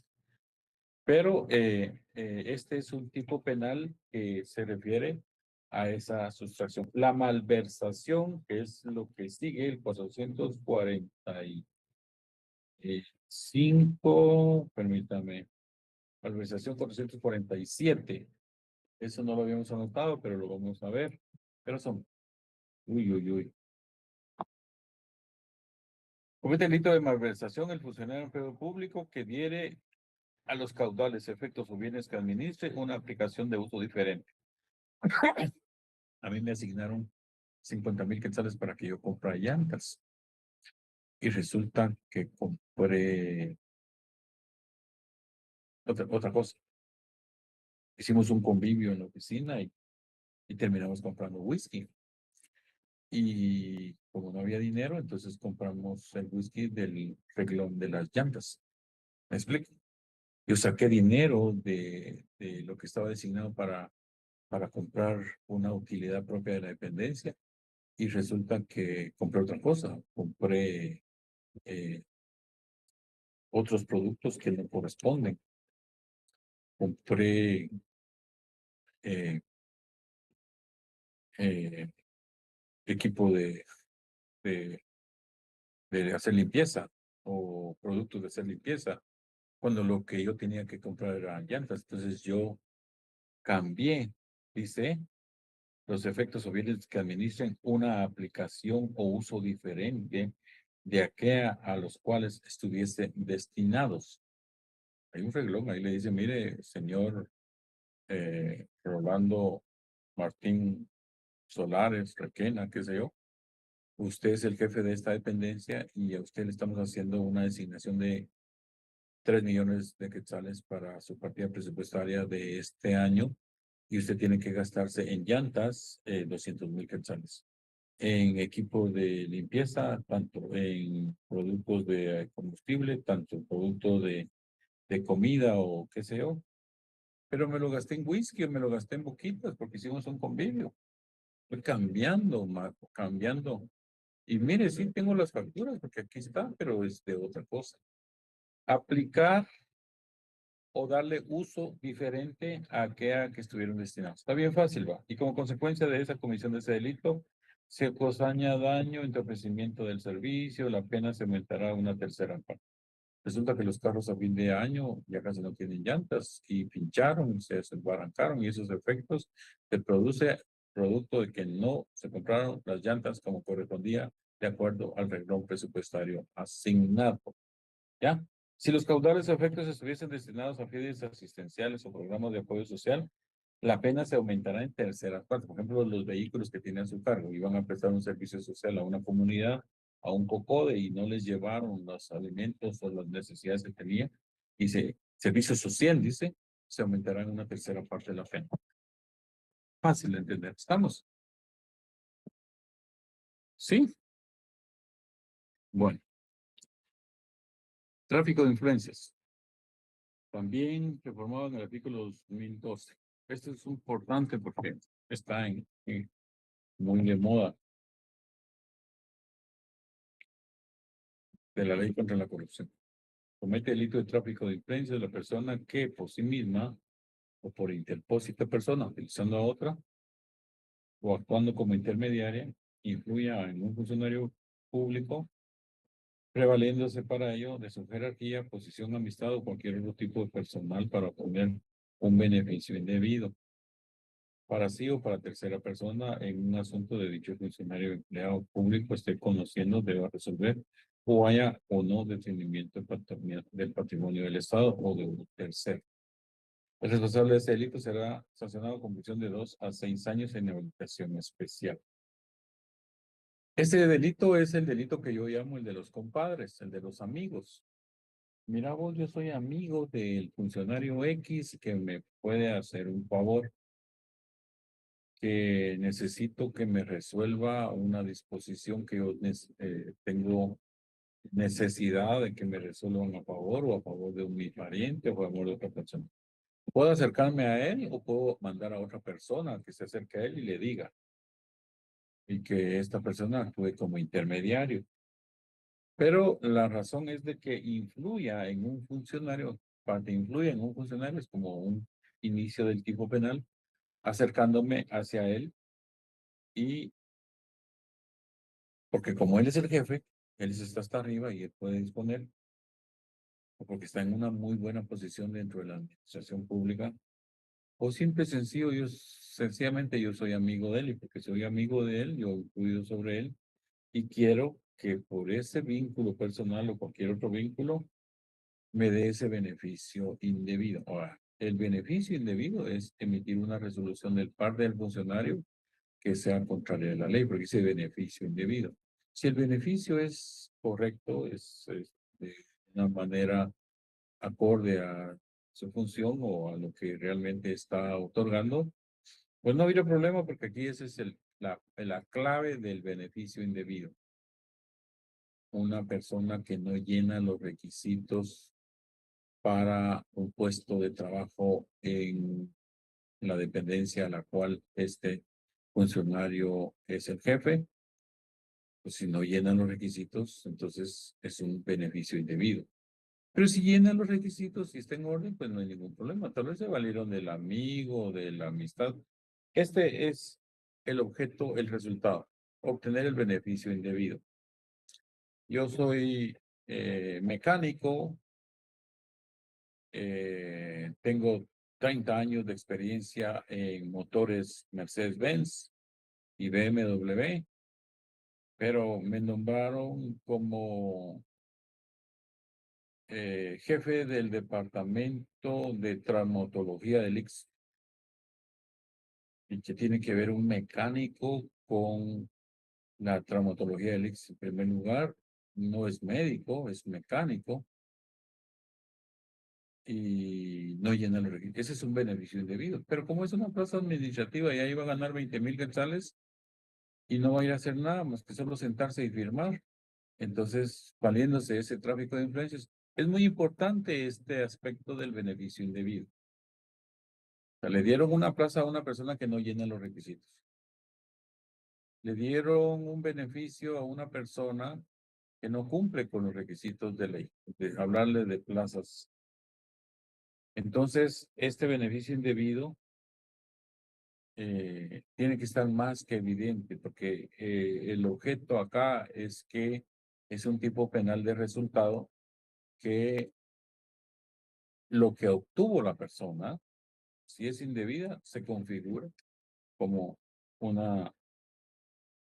Pero este es un tipo penal que se refiere a esa sustracción. La malversación, que es lo que sigue, el 445, permítame, malversación 447. Eso no lo habíamos anotado, pero lo vamos a ver. Pero son, uy, uy, uy. Comete delito de malversación el funcionario de empleo público que diere a los caudales, efectos o bienes que administre una aplicación de uso diferente. A mí me asignaron 50,000 quetzales para que yo comprara llantas. Y resulta que compré otra cosa. Hicimos un convivio en la oficina y terminamos comprando whisky. Y como no había dinero, entonces compramos el whisky del reglón de las llantas. ¿Me explico? Yo saqué dinero de lo que estaba designado para comprar una utilidad propia de la dependencia y resulta que compré otra cosa. Compré otros productos que no corresponden. Compré eh, eh, equipo de, de hacer limpieza o productos de hacer limpieza, cuando lo que yo tenía que comprar eran llantas. Entonces yo cambié, dice, los efectos o bienes que administren una aplicación o uso diferente de aquella a los cuales estuviesen destinados. Hay un reglón, ahí le dice, mire, señor Rolando Martín Solares, Requena, qué sé yo, usted es el jefe de esta dependencia y a usted le estamos haciendo una designación de 3 millones de quetzales para su partida presupuestaria de este año y usted tiene que gastarse en llantas 200,000 quetzales, en equipo de limpieza, tanto en productos de combustible, tanto en productos de comida o qué sé yo, pero me lo gasté en whisky o me lo gasté en boquitas porque hicimos un convivio. Fue cambiando, Marco, cambiando. Y mire, sí tengo las facturas porque aquí está, pero es de otra cosa. Aplicar o darle uso diferente a aquella que estuvieron destinados. Está bien fácil, va. Y como consecuencia de esa comisión de ese delito, se cosaña daño, entorpecimiento del servicio, la pena se aumentará a una tercera parte. Resulta que los carros a fin de año ya casi no tienen llantas y pincharon, se desbarrancaron y esos efectos se produce producto de que no se compraron las llantas como correspondía de acuerdo al renglón presupuestario asignado. ¿Ya? Si los caudales o efectos estuviesen destinados a fines asistenciales o programas de apoyo social, la pena se aumentará en terceras partes. Por ejemplo, los vehículos que tienen a su cargo iban a prestar un servicio social a una comunidad, a un COCODE y no les llevaron los alimentos o las necesidades que tenía. Dice, servicio social, dice, se aumentará en una tercera parte de la pena. Fácil de entender. ¿Estamos? ¿Sí? Bueno. Tráfico de influencias. También reformado en el artículo 2012. Esto es importante porque está muy de moda de la ley contra la corrupción. Comete delito de tráfico de influencias la persona que por sí misma o por interpósita persona, utilizando a otra o actuando como intermediaria, influya en un funcionario público, prevaliéndose para ello de su jerarquía, posición, amistad o cualquier otro tipo de personal para obtener un beneficio indebido para sí o para tercera persona en un asunto de dicho funcionario o empleado público esté conociendo, deba resolver o haya o no detenimiento del patrimonio del Estado o de un tercero. El responsable de este delito será sancionado con prisión de 2 a 6 años en habilitación especial. Este delito es el delito que yo llamo el de los compadres, el de los amigos. Mira vos, yo soy amigo del funcionario X que me puede hacer un favor, que necesito que me resuelva una disposición que yo tengo necesidad de que me resuelvan a favor o a favor de mi pariente o a favor de otra persona. Puedo acercarme a él o puedo mandar a otra persona que se acerque a él y le diga, y que esta persona actúe como intermediario. Pero la razón es de que influya en un funcionario, para que influya en un funcionario es como un inicio del tipo penal, acercándome hacia él y porque como él es el jefe, él está hasta arriba y él puede disponer, o porque está en una muy buena posición dentro de la administración pública, o simple sencillo, sencillamente yo soy amigo de él y porque soy amigo de él, yo cuido sobre él y quiero que por ese vínculo personal o cualquier otro vínculo me dé ese beneficio indebido. Ahora, el beneficio indebido es emitir una resolución del par del funcionario que sea contraria a la ley, porque dice beneficio indebido. Si el beneficio es correcto, es de una manera acorde a su función o a lo que realmente está otorgando, pues no habría problema porque aquí ese es la clave del beneficio indebido. Una persona que no llena los requisitos para un puesto de trabajo en la dependencia a la cual este funcionario es el jefe, pues si no llenan los requisitos, entonces es un beneficio indebido. Pero si llenan los requisitos y está en orden, pues no hay ningún problema. Tal vez se valieron del amigo, de la amistad. Este es el objeto, el resultado, obtener el beneficio indebido. Yo soy mecánico, tengo 30 años de experiencia en motores Mercedes-Benz y BMW, pero me nombraron como jefe del departamento de traumatología del ICS, y que tiene que ver un mecánico con la traumatología del ICS. En primer lugar, no es médico, es mecánico y no llena los requisitos. Ese es un beneficio indebido. Pero como es una plaza administrativa y ahí va a ganar 20,000 quetzales y no va a ir a hacer nada más que solo sentarse y firmar. Entonces, valiéndose ese tráfico de influencias, es muy importante este aspecto del beneficio indebido. O sea, le dieron una plaza a una persona que no llena los requisitos. Le dieron un beneficio a una persona que no cumple con los requisitos de ley, de hablarle de plazas. Entonces, este beneficio indebido tiene que estar más que evidente, porque el objeto acá es que es un tipo penal de resultado que lo que obtuvo la persona, si es indebida, se configura como una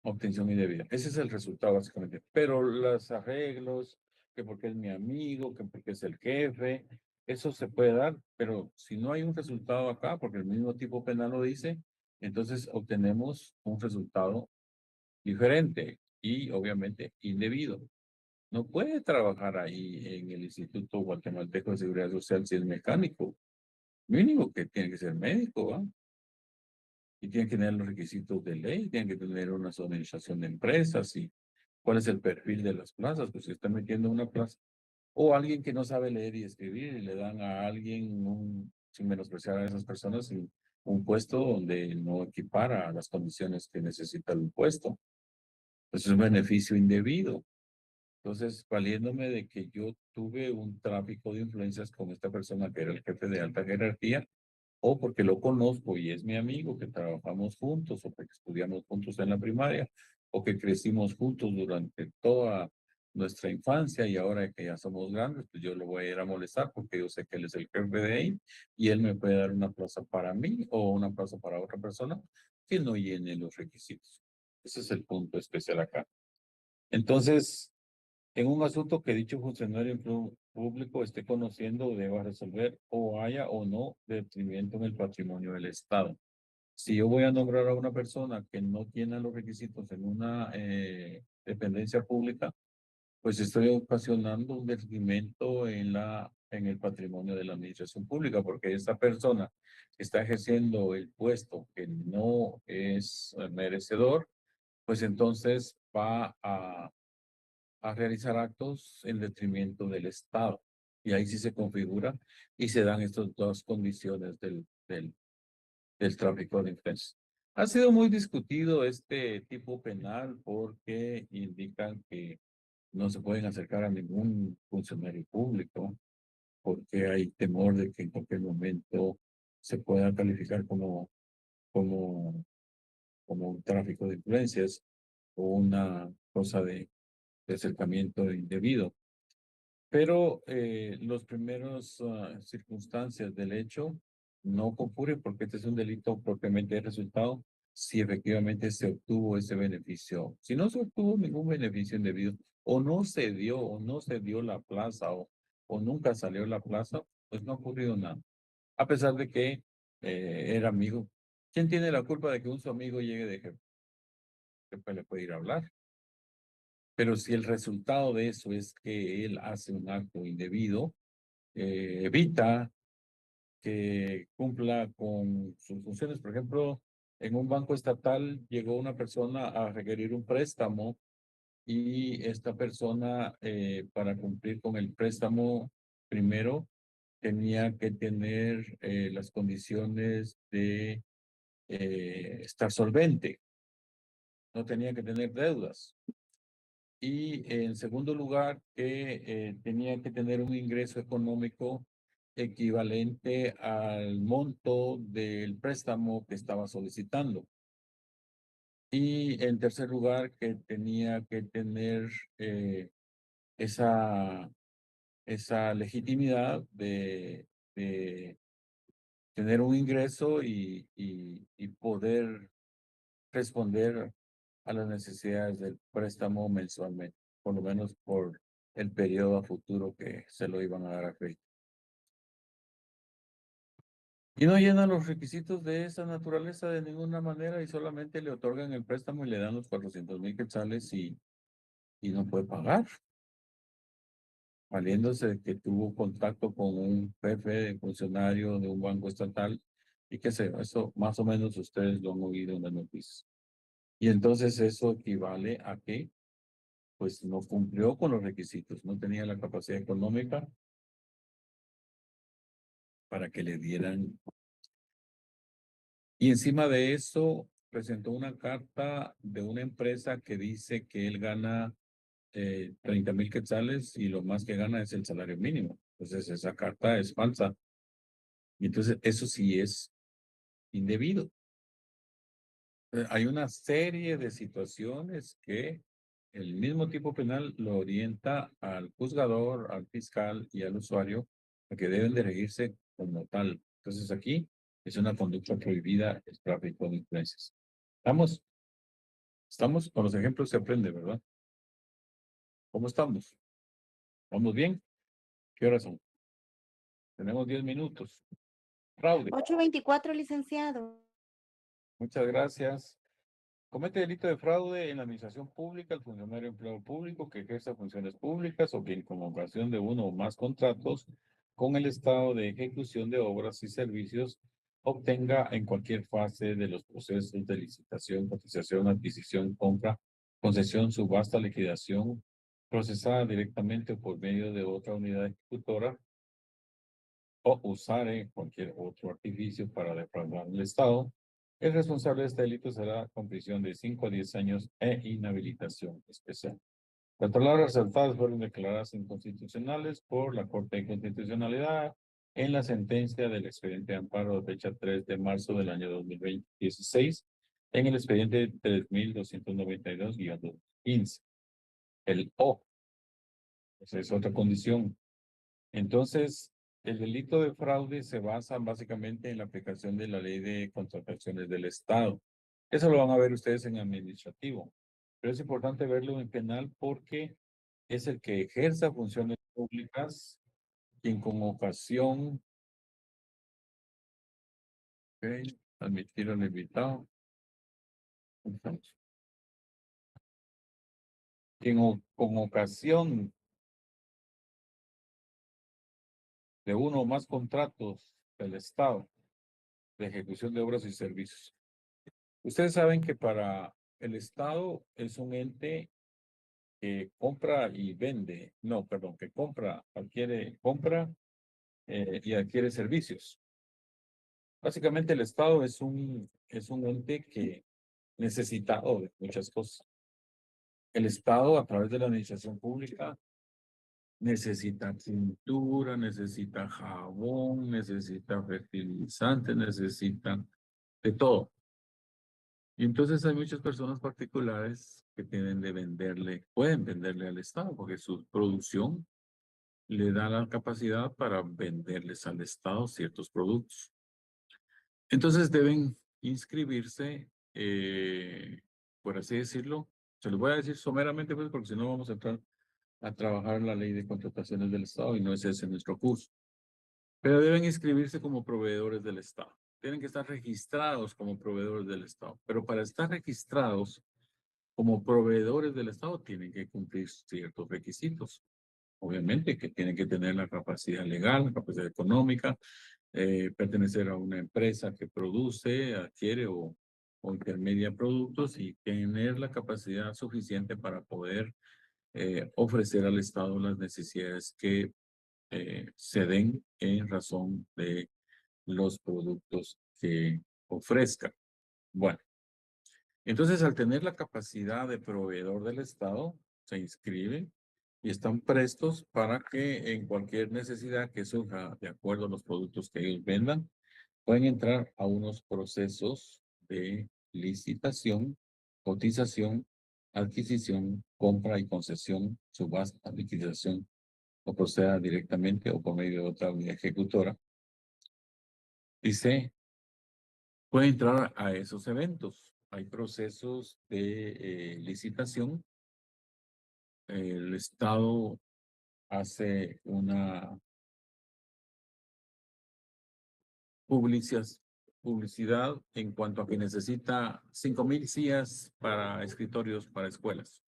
obtención indebida. Ese es el resultado básicamente. Pero los arreglos, que porque es mi amigo, que porque es el jefe, eso se puede dar, pero si no hay un resultado acá, porque el mismo tipo penal lo dice, entonces obtenemos un resultado diferente y obviamente indebido. No puede trabajar ahí en el Instituto Guatemalteco de Seguridad Social si es mecánico. Mínimo que tiene que ser médico, ¿va? Y tiene que tener los requisitos de ley, tiene que tener una organización de empresas y cuál es el perfil de las plazas, pues si está metiendo una plaza. O alguien que no sabe leer y escribir y le dan a alguien, sin menospreciar a esas personas, un puesto donde no equipara a las condiciones que necesita el puesto. Pues es un beneficio indebido. Entonces, valiéndome de que yo tuve un tráfico de influencias con esta persona que era el jefe de alta jerarquía, o porque lo conozco y es mi amigo, que trabajamos juntos, o porque estudiamos juntos en la primaria, o que crecimos juntos durante toda nuestra infancia y ahora que ya somos grandes, pues yo lo voy a ir a molestar porque yo sé que él es el jefe de ahí y él me puede dar una plaza para mí o una plaza para otra persona que no llene los requisitos. Ese es el punto especial acá. Entonces, en un asunto que dicho funcionario público esté conociendo o deba resolver o haya o no detrimento en el patrimonio del Estado. Si yo voy a nombrar a una persona que no tiene los requisitos en una dependencia pública, pues estoy ocasionando un detrimento en el patrimonio de la administración pública, porque esta persona está ejerciendo el puesto que no es merecedor, pues entonces va a realizar actos en detrimento del Estado. Y ahí sí se configura y se dan estas dos condiciones del tráfico de influencias. Ha sido muy discutido este tipo penal porque indican que no se pueden acercar a ningún funcionario público porque hay temor de que en cualquier momento se pueda calificar como, como un tráfico de influencias o una cosa de acercamiento indebido. Pero los primeros circunstancias del hecho no concurren porque este es un delito propiamente de resultado si efectivamente se obtuvo ese beneficio. Si no se obtuvo ningún beneficio indebido o no se dio la plaza o nunca salió la plaza, pues no ha ocurrido nada. A pesar de que era amigo. ¿Quién tiene la culpa de que un su amigo llegue de jefe? Después le puede ir a hablar. Pero si el resultado de eso es que él hace un acto indebido, evita que cumpla con sus funciones. Por ejemplo, en un banco estatal llegó una persona a requerir un préstamo y esta persona, para cumplir con el préstamo, primero tenía que tener las condiciones de estar solvente, no tenía que tener deudas. Y en segundo lugar, que tenía que tener un ingreso económico equivalente al monto del préstamo que estaba solicitando. Y en tercer lugar, que tenía que tener eh, esa, esa legitimidad de tener un ingreso y poder responder a las necesidades del préstamo mensualmente, por lo menos por el periodo a futuro que se lo iban a dar a crédito. Y no llenan los requisitos de esa naturaleza de ninguna manera y solamente le otorgan el préstamo y le dan los 400,000 quetzales y no puede pagar, valiéndose de que tuvo contacto con un jefe de funcionario de un banco estatal y qué sé, eso más o menos ustedes lo han oído en las noticias. Y entonces eso equivale a que pues no cumplió con los requisitos, no tenía la capacidad económica para que le dieran. Y encima de eso, presentó una carta de una empresa que dice que él gana 30,000 quetzales y lo más que gana es el salario mínimo. Entonces, esa carta es falsa. Y entonces, eso sí es indebido. Hay una serie de situaciones que el mismo tipo penal lo orienta al juzgador, al fiscal y al usuario a que deben de regirse como tal. Entonces aquí es una conducta prohibida, el tráfico de influencias. ¿Estamos? ¿Estamos? Con los ejemplos se aprende, ¿verdad? ¿Cómo estamos? ¿Vamos bien? ¿Qué horas son? Tenemos 10 minutos. Fraude. 8:24, licenciado. Muchas gracias. Comete delito de fraude en la administración pública el funcionario empleado público que ejerza funciones públicas o quien con ocasión de uno o más contratos con el estado de ejecución de obras y servicios obtenga en cualquier fase de los procesos de licitación, cotización, adquisición, compra, concesión, subasta, liquidación, procesada directamente o por medio de otra unidad ejecutora o usare cualquier otro artificio para defraudar al Estado, el responsable de este delito será con prisión de 5 a 10 años e inhabilitación especial. Las palabras resaltadas fueron declaradas inconstitucionales por la Corte de Constitucionalidad en la sentencia del expediente de amparo de fecha 3 de marzo del año 2016 en el expediente 3292-2015. El O, esa es otra condición. Entonces, el delito de fraude se basa básicamente en la aplicación de la ley de contrataciones del Estado. Eso lo van a ver ustedes en administrativo, pero es importante verlo en penal porque es el que ejerza funciones públicas quien con ocasión, admitir al invitado, con ocasión de uno o más contratos del Estado de ejecución de obras y servicios. Ustedes saben que para el Estado es un ente que compra y vende, no, perdón, que compra, compra y adquiere servicios. Básicamente el Estado es un ente que necesitado de muchas cosas. El Estado, a través de la administración pública, necesita pintura, necesita jabón, necesita fertilizantes, necesita de todo. Y entonces hay muchas personas particulares que tienen de venderle, pueden venderle al Estado, porque su producción le da la capacidad para venderles al Estado ciertos productos. Entonces deben inscribirse, por así decirlo. Se los voy a decir someramente, pues, porque si no vamos a entrar a trabajar la ley de contrataciones del Estado y no es ese nuestro curso. Pero deben inscribirse como proveedores del Estado. Tienen que estar registrados como proveedores del Estado. Pero para estar registrados como proveedores del Estado tienen que cumplir ciertos requisitos. Obviamente que tienen que tener la capacidad legal, la capacidad económica, pertenecer a una empresa que produce, adquiere o intermedia productos y tener la capacidad suficiente para poder ofrecer al Estado las necesidades que se den en razón de los productos que ofrezcan. Bueno, entonces al tener la capacidad de proveedor del Estado, se inscriben y están prestos para que en cualquier necesidad que surja de acuerdo a los productos que ellos vendan, pueden entrar a unos procesos de licitación, cotización, adquisición, compra y concesión, subasta, liquidación, o proceda directamente o por medio de otra unidad ejecutora. Y se puede entrar a esos eventos. Hay procesos de licitación. El Estado hace una publicidad en cuanto a que necesita 5,000 sillas para escritorios para escuelas.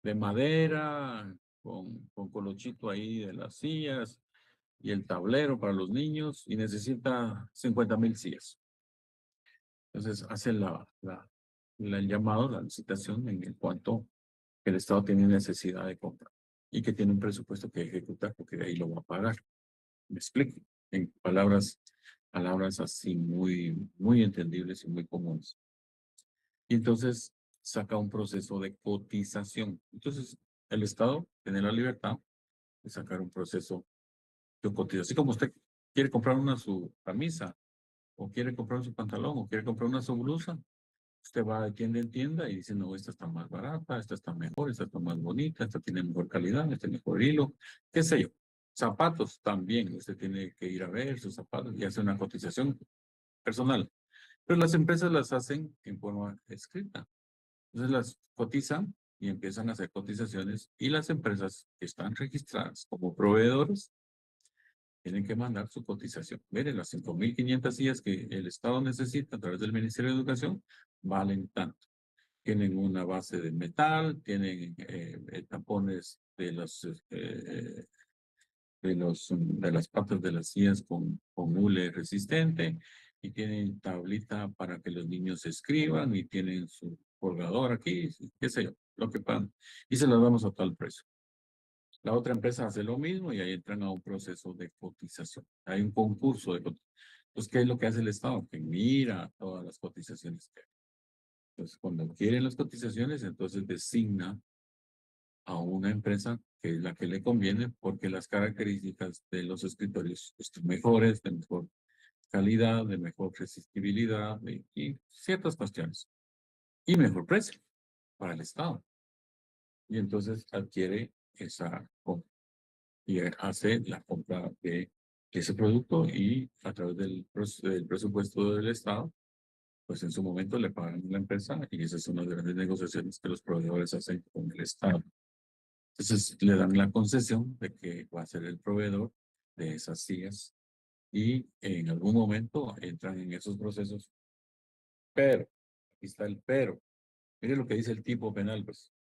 De madera, con colochito ahí de las sillas y el tablero para los niños y necesita 50,000 sillas. Entonces hace el llamado, la licitación en el cuanto que el Estado tiene necesidad de compra y que tiene un presupuesto que ejecutar porque de ahí lo va a pagar. Me explico, en palabras así muy entendibles y muy comunes. Y entonces saca un proceso de cotización. Entonces el Estado tiene la libertad de sacar un proceso de cotización. Así como usted quiere comprar su camisa, o quiere comprar su pantalón, o quiere comprar su blusa, usted va de tienda en tienda y dice, no, esta está más barata, esta está mejor, esta está más bonita, esta tiene mejor calidad, este mejor hilo, qué sé yo. Zapatos también, usted tiene que ir a ver sus zapatos y hacer una cotización personal. Pero las empresas las hacen en forma escrita. Entonces las cotizan y empiezan a hacer cotizaciones y las empresas que están registradas como proveedores tienen que mandar su cotización. Miren, las 5,500 sillas que el Estado necesita a través del Ministerio de Educación valen tanto. Tienen una base de metal, tienen tapones de las patas de las sillas con hule resistente y tienen tablita para que los niños escriban y tienen su colgador aquí, qué sé yo, lo que pagan. Y se las damos a tal precio. La otra empresa hace lo mismo y ahí entran a un proceso de cotización. Hay un concurso de cotización. Entonces, ¿qué es lo que hace el Estado? Que mira todas las cotizaciones que hay. Entonces, cuando quieren las cotizaciones, entonces designa a una empresa que es la que le conviene porque las características de los escritorios están mejores, de mejor calidad, de mejor resistibilidad y ciertas cuestiones. Y mejor precio para el Estado. Y entonces adquiere esa compra y hace la compra de ese producto y a través del presupuesto del Estado, pues en su momento le pagan a la empresa y esa es una de las negociaciones que los proveedores hacen con el Estado. Entonces le dan la concesión de que va a ser el proveedor de esas sillas y en algún momento entran en esos procesos. Pero, aquí está el pero. Mire lo que dice el tipo penal, pues.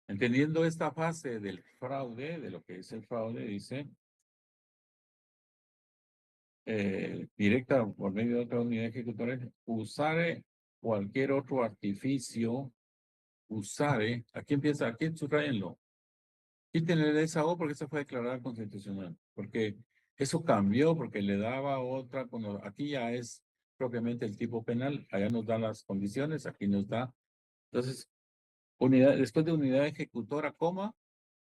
Entendiendo esta fase del fraude, de lo que es el fraude, dice, directa por medio de otra unidad ejecutora, usar cualquier otro artificio usare, aquí empieza, aquí subrayenlo. Quítenle esa O porque esa fue declarada constitucional. Porque eso cambió, porque le daba otra, cuando aquí ya es propiamente el tipo penal, allá nos da las condiciones, aquí nos da. Entonces, unidad, después de unidad ejecutora, coma,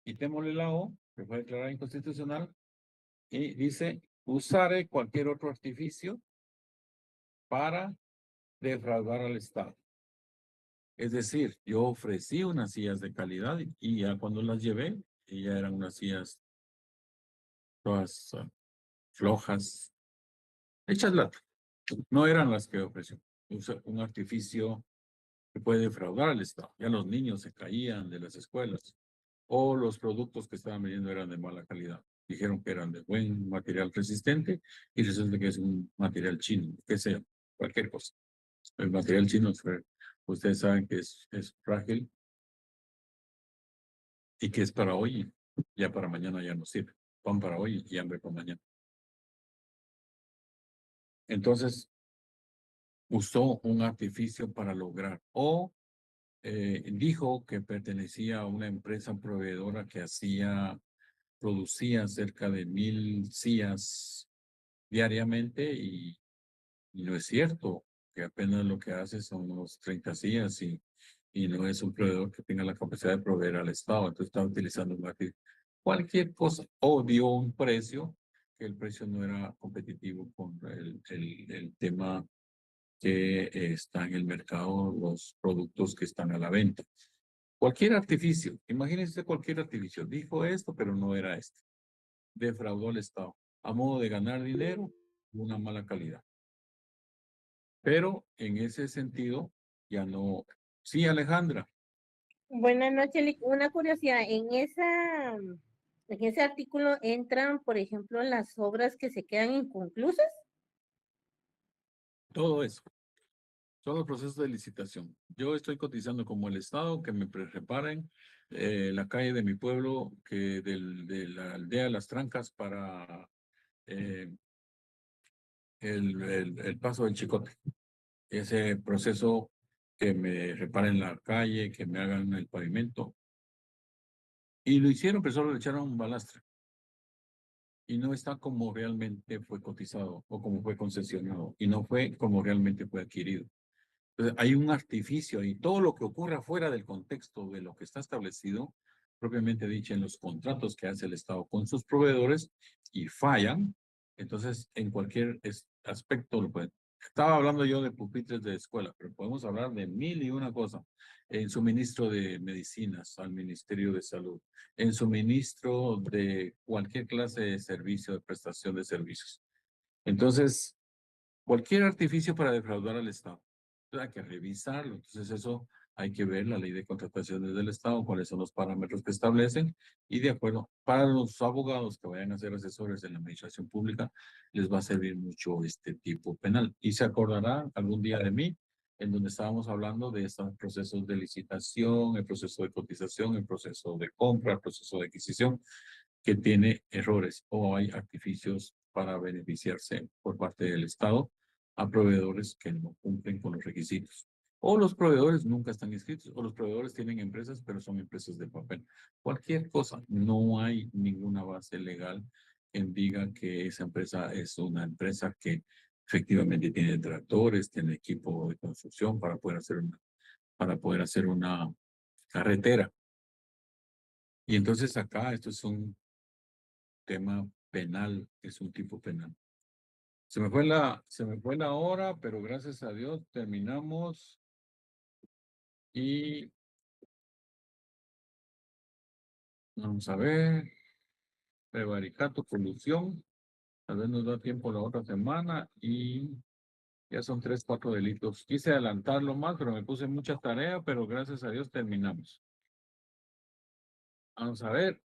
quitémosle la O, que fue declarada inconstitucional, y dice, usare cualquier otro artificio para defraudar al Estado. Es decir, yo ofrecí unas sillas de calidad y ya cuando las llevé, y ya eran unas sillas todas flojas, hechas lata. No eran las que ofreció. Un artificio que puede defraudar al Estado. Ya los niños se caían de las escuelas o los productos que estaban vendiendo eran de mala calidad. Dijeron que eran de buen material resistente y resulta que es un material chino, que sea cualquier cosa. El material chino, ustedes saben que es frágil y que es para hoy, ya para mañana ya no sirve. Pan para hoy y hambre para mañana. Entonces, usó un artificio para lograr o dijo que pertenecía a una empresa proveedora que producía cerca de 1000 sillas diariamente y no es cierto, que apenas lo que hace son unos 30 sillas y no es un proveedor que tenga la capacidad de proveer al Estado, entonces está utilizando cualquier cosa o dio un precio que el precio no era competitivo con el tema que está en el mercado, los productos que están a la venta. Cualquier artificio, imagínense cualquier artificio, dijo esto, pero no era esto. Defraudó al Estado a modo de ganar dinero, una mala calidad. Pero en ese sentido, ya no. Sí, Alejandra. Buenas noches, una curiosidad, en ese artículo entran, por ejemplo, las obras que se quedan inconclusas. Todo eso. Son los procesos de licitación. Yo estoy cotizando como el Estado que me reparen la calle de mi pueblo, que de la aldea Las Trancas para el paso del Chicote. Ese proceso que me reparen la calle, que me hagan el pavimento. Y lo hicieron, pero solo le echaron un balastre. Y no está como realmente fue cotizado o como fue concesionado. Y no fue como realmente fue adquirido. Entonces, hay un artificio y todo lo que ocurra fuera del contexto de lo que está establecido, propiamente dicho, en los contratos que hace el Estado con sus proveedores y fallan, entonces en cualquier aspecto lo pueden. Estaba hablando yo de pupitres de escuela, pero podemos hablar de mil y una cosas. En suministro de medicinas al Ministerio de Salud, en suministro de cualquier clase de servicio, de prestación de servicios. Entonces, cualquier artificio para defraudar al Estado. Hay que revisarlo. Entonces eso hay que ver la ley de contrataciones del Estado, cuáles son los parámetros que establecen y de acuerdo, para los abogados que vayan a ser asesores en la administración pública, les va a servir mucho este tipo penal. Y se acordará algún día de mí, en donde estábamos hablando de estos procesos de licitación, el proceso de cotización, el proceso de compra, el proceso de adquisición, que tiene errores o hay artificios para beneficiarse por parte del Estado a proveedores que no cumplen con los requisitos. O los proveedores nunca están inscritos, o los proveedores tienen empresas, pero son empresas de papel. Cualquier cosa, no hay ninguna base legal que diga que esa empresa es una empresa que efectivamente tiene tractores, tiene equipo de construcción para poder hacer una carretera. Y entonces acá esto es un tema penal, es un tipo penal. Se me fue la hora, pero gracias a Dios terminamos y vamos a ver, prevaricato, colusión, tal vez nos da tiempo la otra semana y ya son 3, 4 delitos. Quise adelantarlo más, pero me puse mucha tarea, pero gracias a Dios terminamos. Vamos a ver,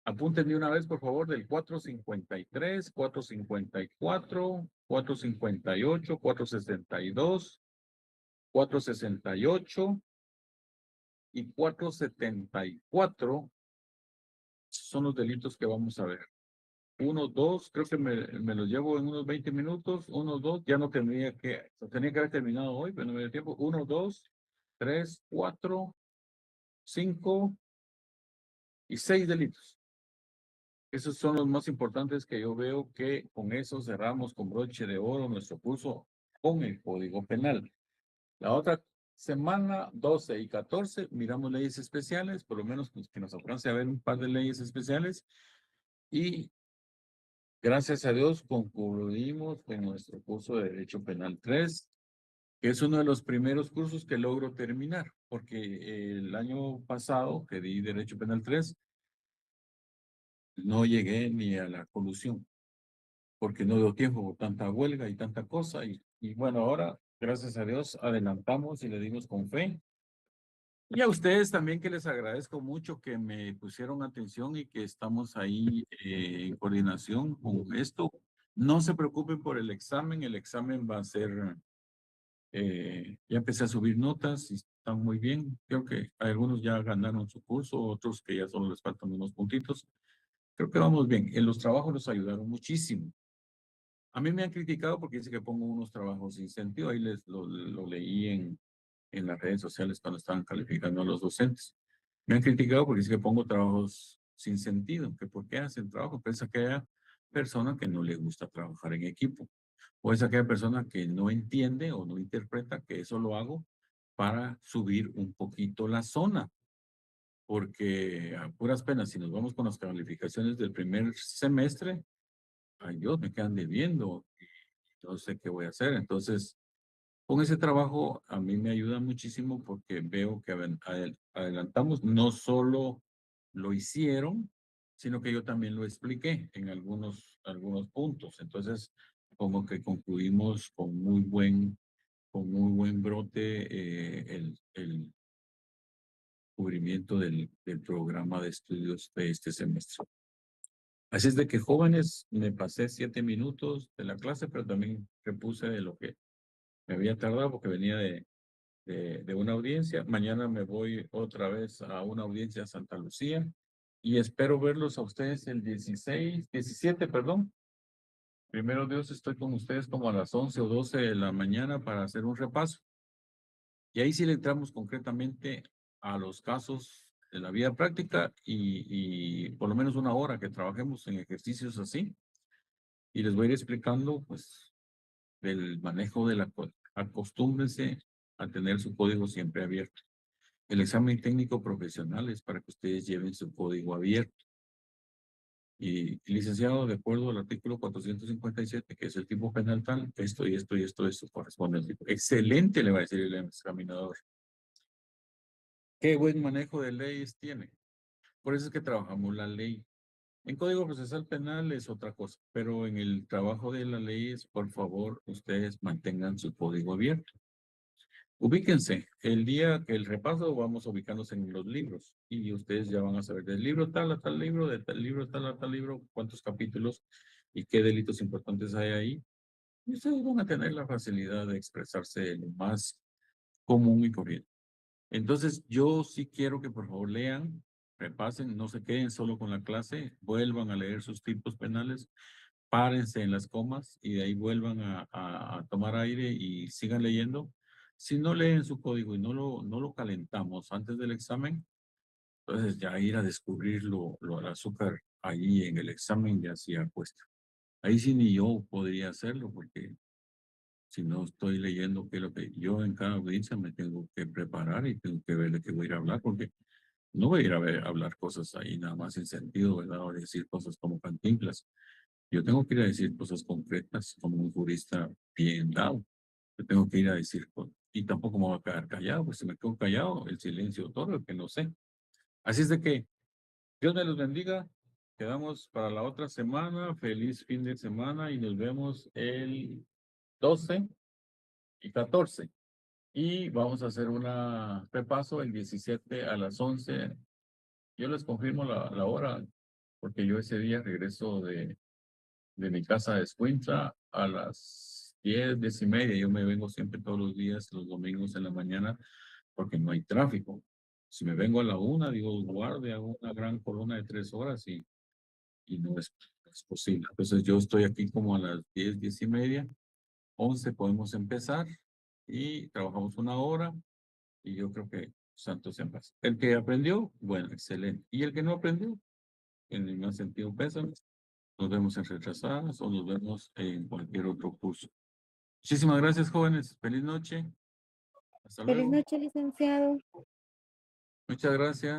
apunten de una vez, por favor, del 453, 454, 458, 462, 468 y 474 son los delitos que vamos a ver. 1, 2, creo que me los llevo en unos 20 minutos. 1, 2, ya no tenía que haber terminado hoy, pero no me dio tiempo. 1, 2, 3, 4, 5 y 6 delitos. Esos son los más importantes que yo veo que con eso cerramos con broche de oro nuestro curso con el Código Penal. La otra semana, 12 y 14, miramos leyes especiales, por lo menos pues, que nos alcance a ver un par de leyes especiales. Y gracias a Dios concluimos con nuestro curso de Derecho Penal 3, que es uno de los primeros cursos que logro terminar, porque el año pasado que di Derecho Penal 3, no llegué ni a la colusión, porque no dio tiempo por tanta huelga y tanta cosa. Y bueno, ahora, gracias a Dios, adelantamos y le dimos con fe. Y a ustedes también que les agradezco mucho que me pusieron atención y que estamos ahí en coordinación con esto. No se preocupen por el examen va a ser, ya empecé a subir notas y están muy bien. Creo que algunos ya ganaron su curso, otros que ya solo les faltan unos puntitos. Creo que vamos bien. En los trabajos nos ayudaron muchísimo. A mí me han criticado porque dice que pongo unos trabajos sin sentido. Ahí lo leí en las redes sociales cuando estaban calificando a los docentes. Me han criticado porque dice que pongo trabajos sin sentido, que por qué hacen trabajo. Piensa que haya persona que no le gusta trabajar en equipo. O es aquella persona que no entiende o no interpreta que eso lo hago para subir un poquito la zona. Porque a puras penas, si nos vamos con las calificaciones del primer semestre, ay Dios, me quedan debiendo. No sé qué voy a hacer. Entonces, con ese trabajo a mí me ayuda muchísimo porque veo que adelantamos, no solo lo hicieron, sino que yo también lo expliqué en algunos puntos. Entonces, como que concluimos con muy buen brote el cubrimiento del programa de estudios de este semestre. Así es de que jóvenes, me pasé 7 minutos de la clase, pero también repuse de lo que me había tardado porque venía de una audiencia. Mañana me voy otra vez a una audiencia a Santa Lucía y espero verlos a ustedes el 17, perdón. Primero Dios, estoy con ustedes como a las 11 o 12 de la mañana para hacer un repaso. Y ahí sí le entramos concretamente a los casos de la vida práctica y por lo menos una hora que trabajemos en ejercicios así. Y les voy a ir explicando, pues, del manejo de acostúmbrense a tener su código siempre abierto. El examen técnico profesional es para que ustedes lleven su código abierto. Y licenciado, de acuerdo al artículo 457, que es el tipo penal tal, esto y esto y esto corresponde al tipo. Excelente, le va a decir el examinador. Qué buen manejo de leyes tiene. Por eso es que trabajamos la ley. En Código Procesal Penal es otra cosa, pero en el trabajo de las leyes, por favor, ustedes mantengan su código abierto. Ubíquense, el día que el repaso vamos ubicándose en los libros y ustedes ya van a saber del libro tal a tal libro, de tal libro tal a tal libro, cuántos capítulos y qué delitos importantes hay ahí. Y ustedes van a tener la facilidad de expresarse lo más común y corriente. Entonces, yo sí quiero que por favor lean, repasen, no se queden solo con la clase, vuelvan a leer sus tipos penales, párense en las comas y de ahí vuelvan a tomar aire y sigan leyendo. Si no leen su código y no lo calentamos antes del examen, entonces ya ir a descubrir al azúcar ahí en el examen ya sí cuesta. Ahí sí ni yo podría hacerlo porque si no estoy leyendo qué es lo que yo en cada audiencia me tengo que preparar y tengo que ver de qué voy a ir a hablar porque no voy a ir a hablar cosas ahí nada más sin sentido, ¿verdad? O decir cosas como Cantinflas. Yo tengo que ir a decir cosas concretas como un jurista bien dado. Yo tengo que ir a decir, y tampoco me voy a quedar callado, pues si me quedo callado, el silencio otorga que no sé. Así es de que Dios me los bendiga. Quedamos para la otra semana. Feliz fin de semana y nos vemos el 12 y 14. Y vamos a hacer un repaso el 17 a las 11. Yo les confirmo la hora porque yo ese día regreso de mi casa de Escuintla a las 10:30. Yo me vengo siempre todos los días, los domingos en la mañana, porque no hay tráfico. Si me vengo a la 1, digo, guarde, hago una gran columna de 3 horas y no es posible. Entonces yo estoy aquí como a las 10:30, 11 podemos empezar y trabajamos una hora Y yo creo que santos en paz. El que aprendió, bueno, excelente. Y el que no aprendió, en el más sentido, pésame. Nos vemos en retrasadas o nos vemos en cualquier otro curso. Muchísimas gracias, jóvenes. Feliz noche. Hasta Feliz luego. noche, licenciado. Muchas gracias.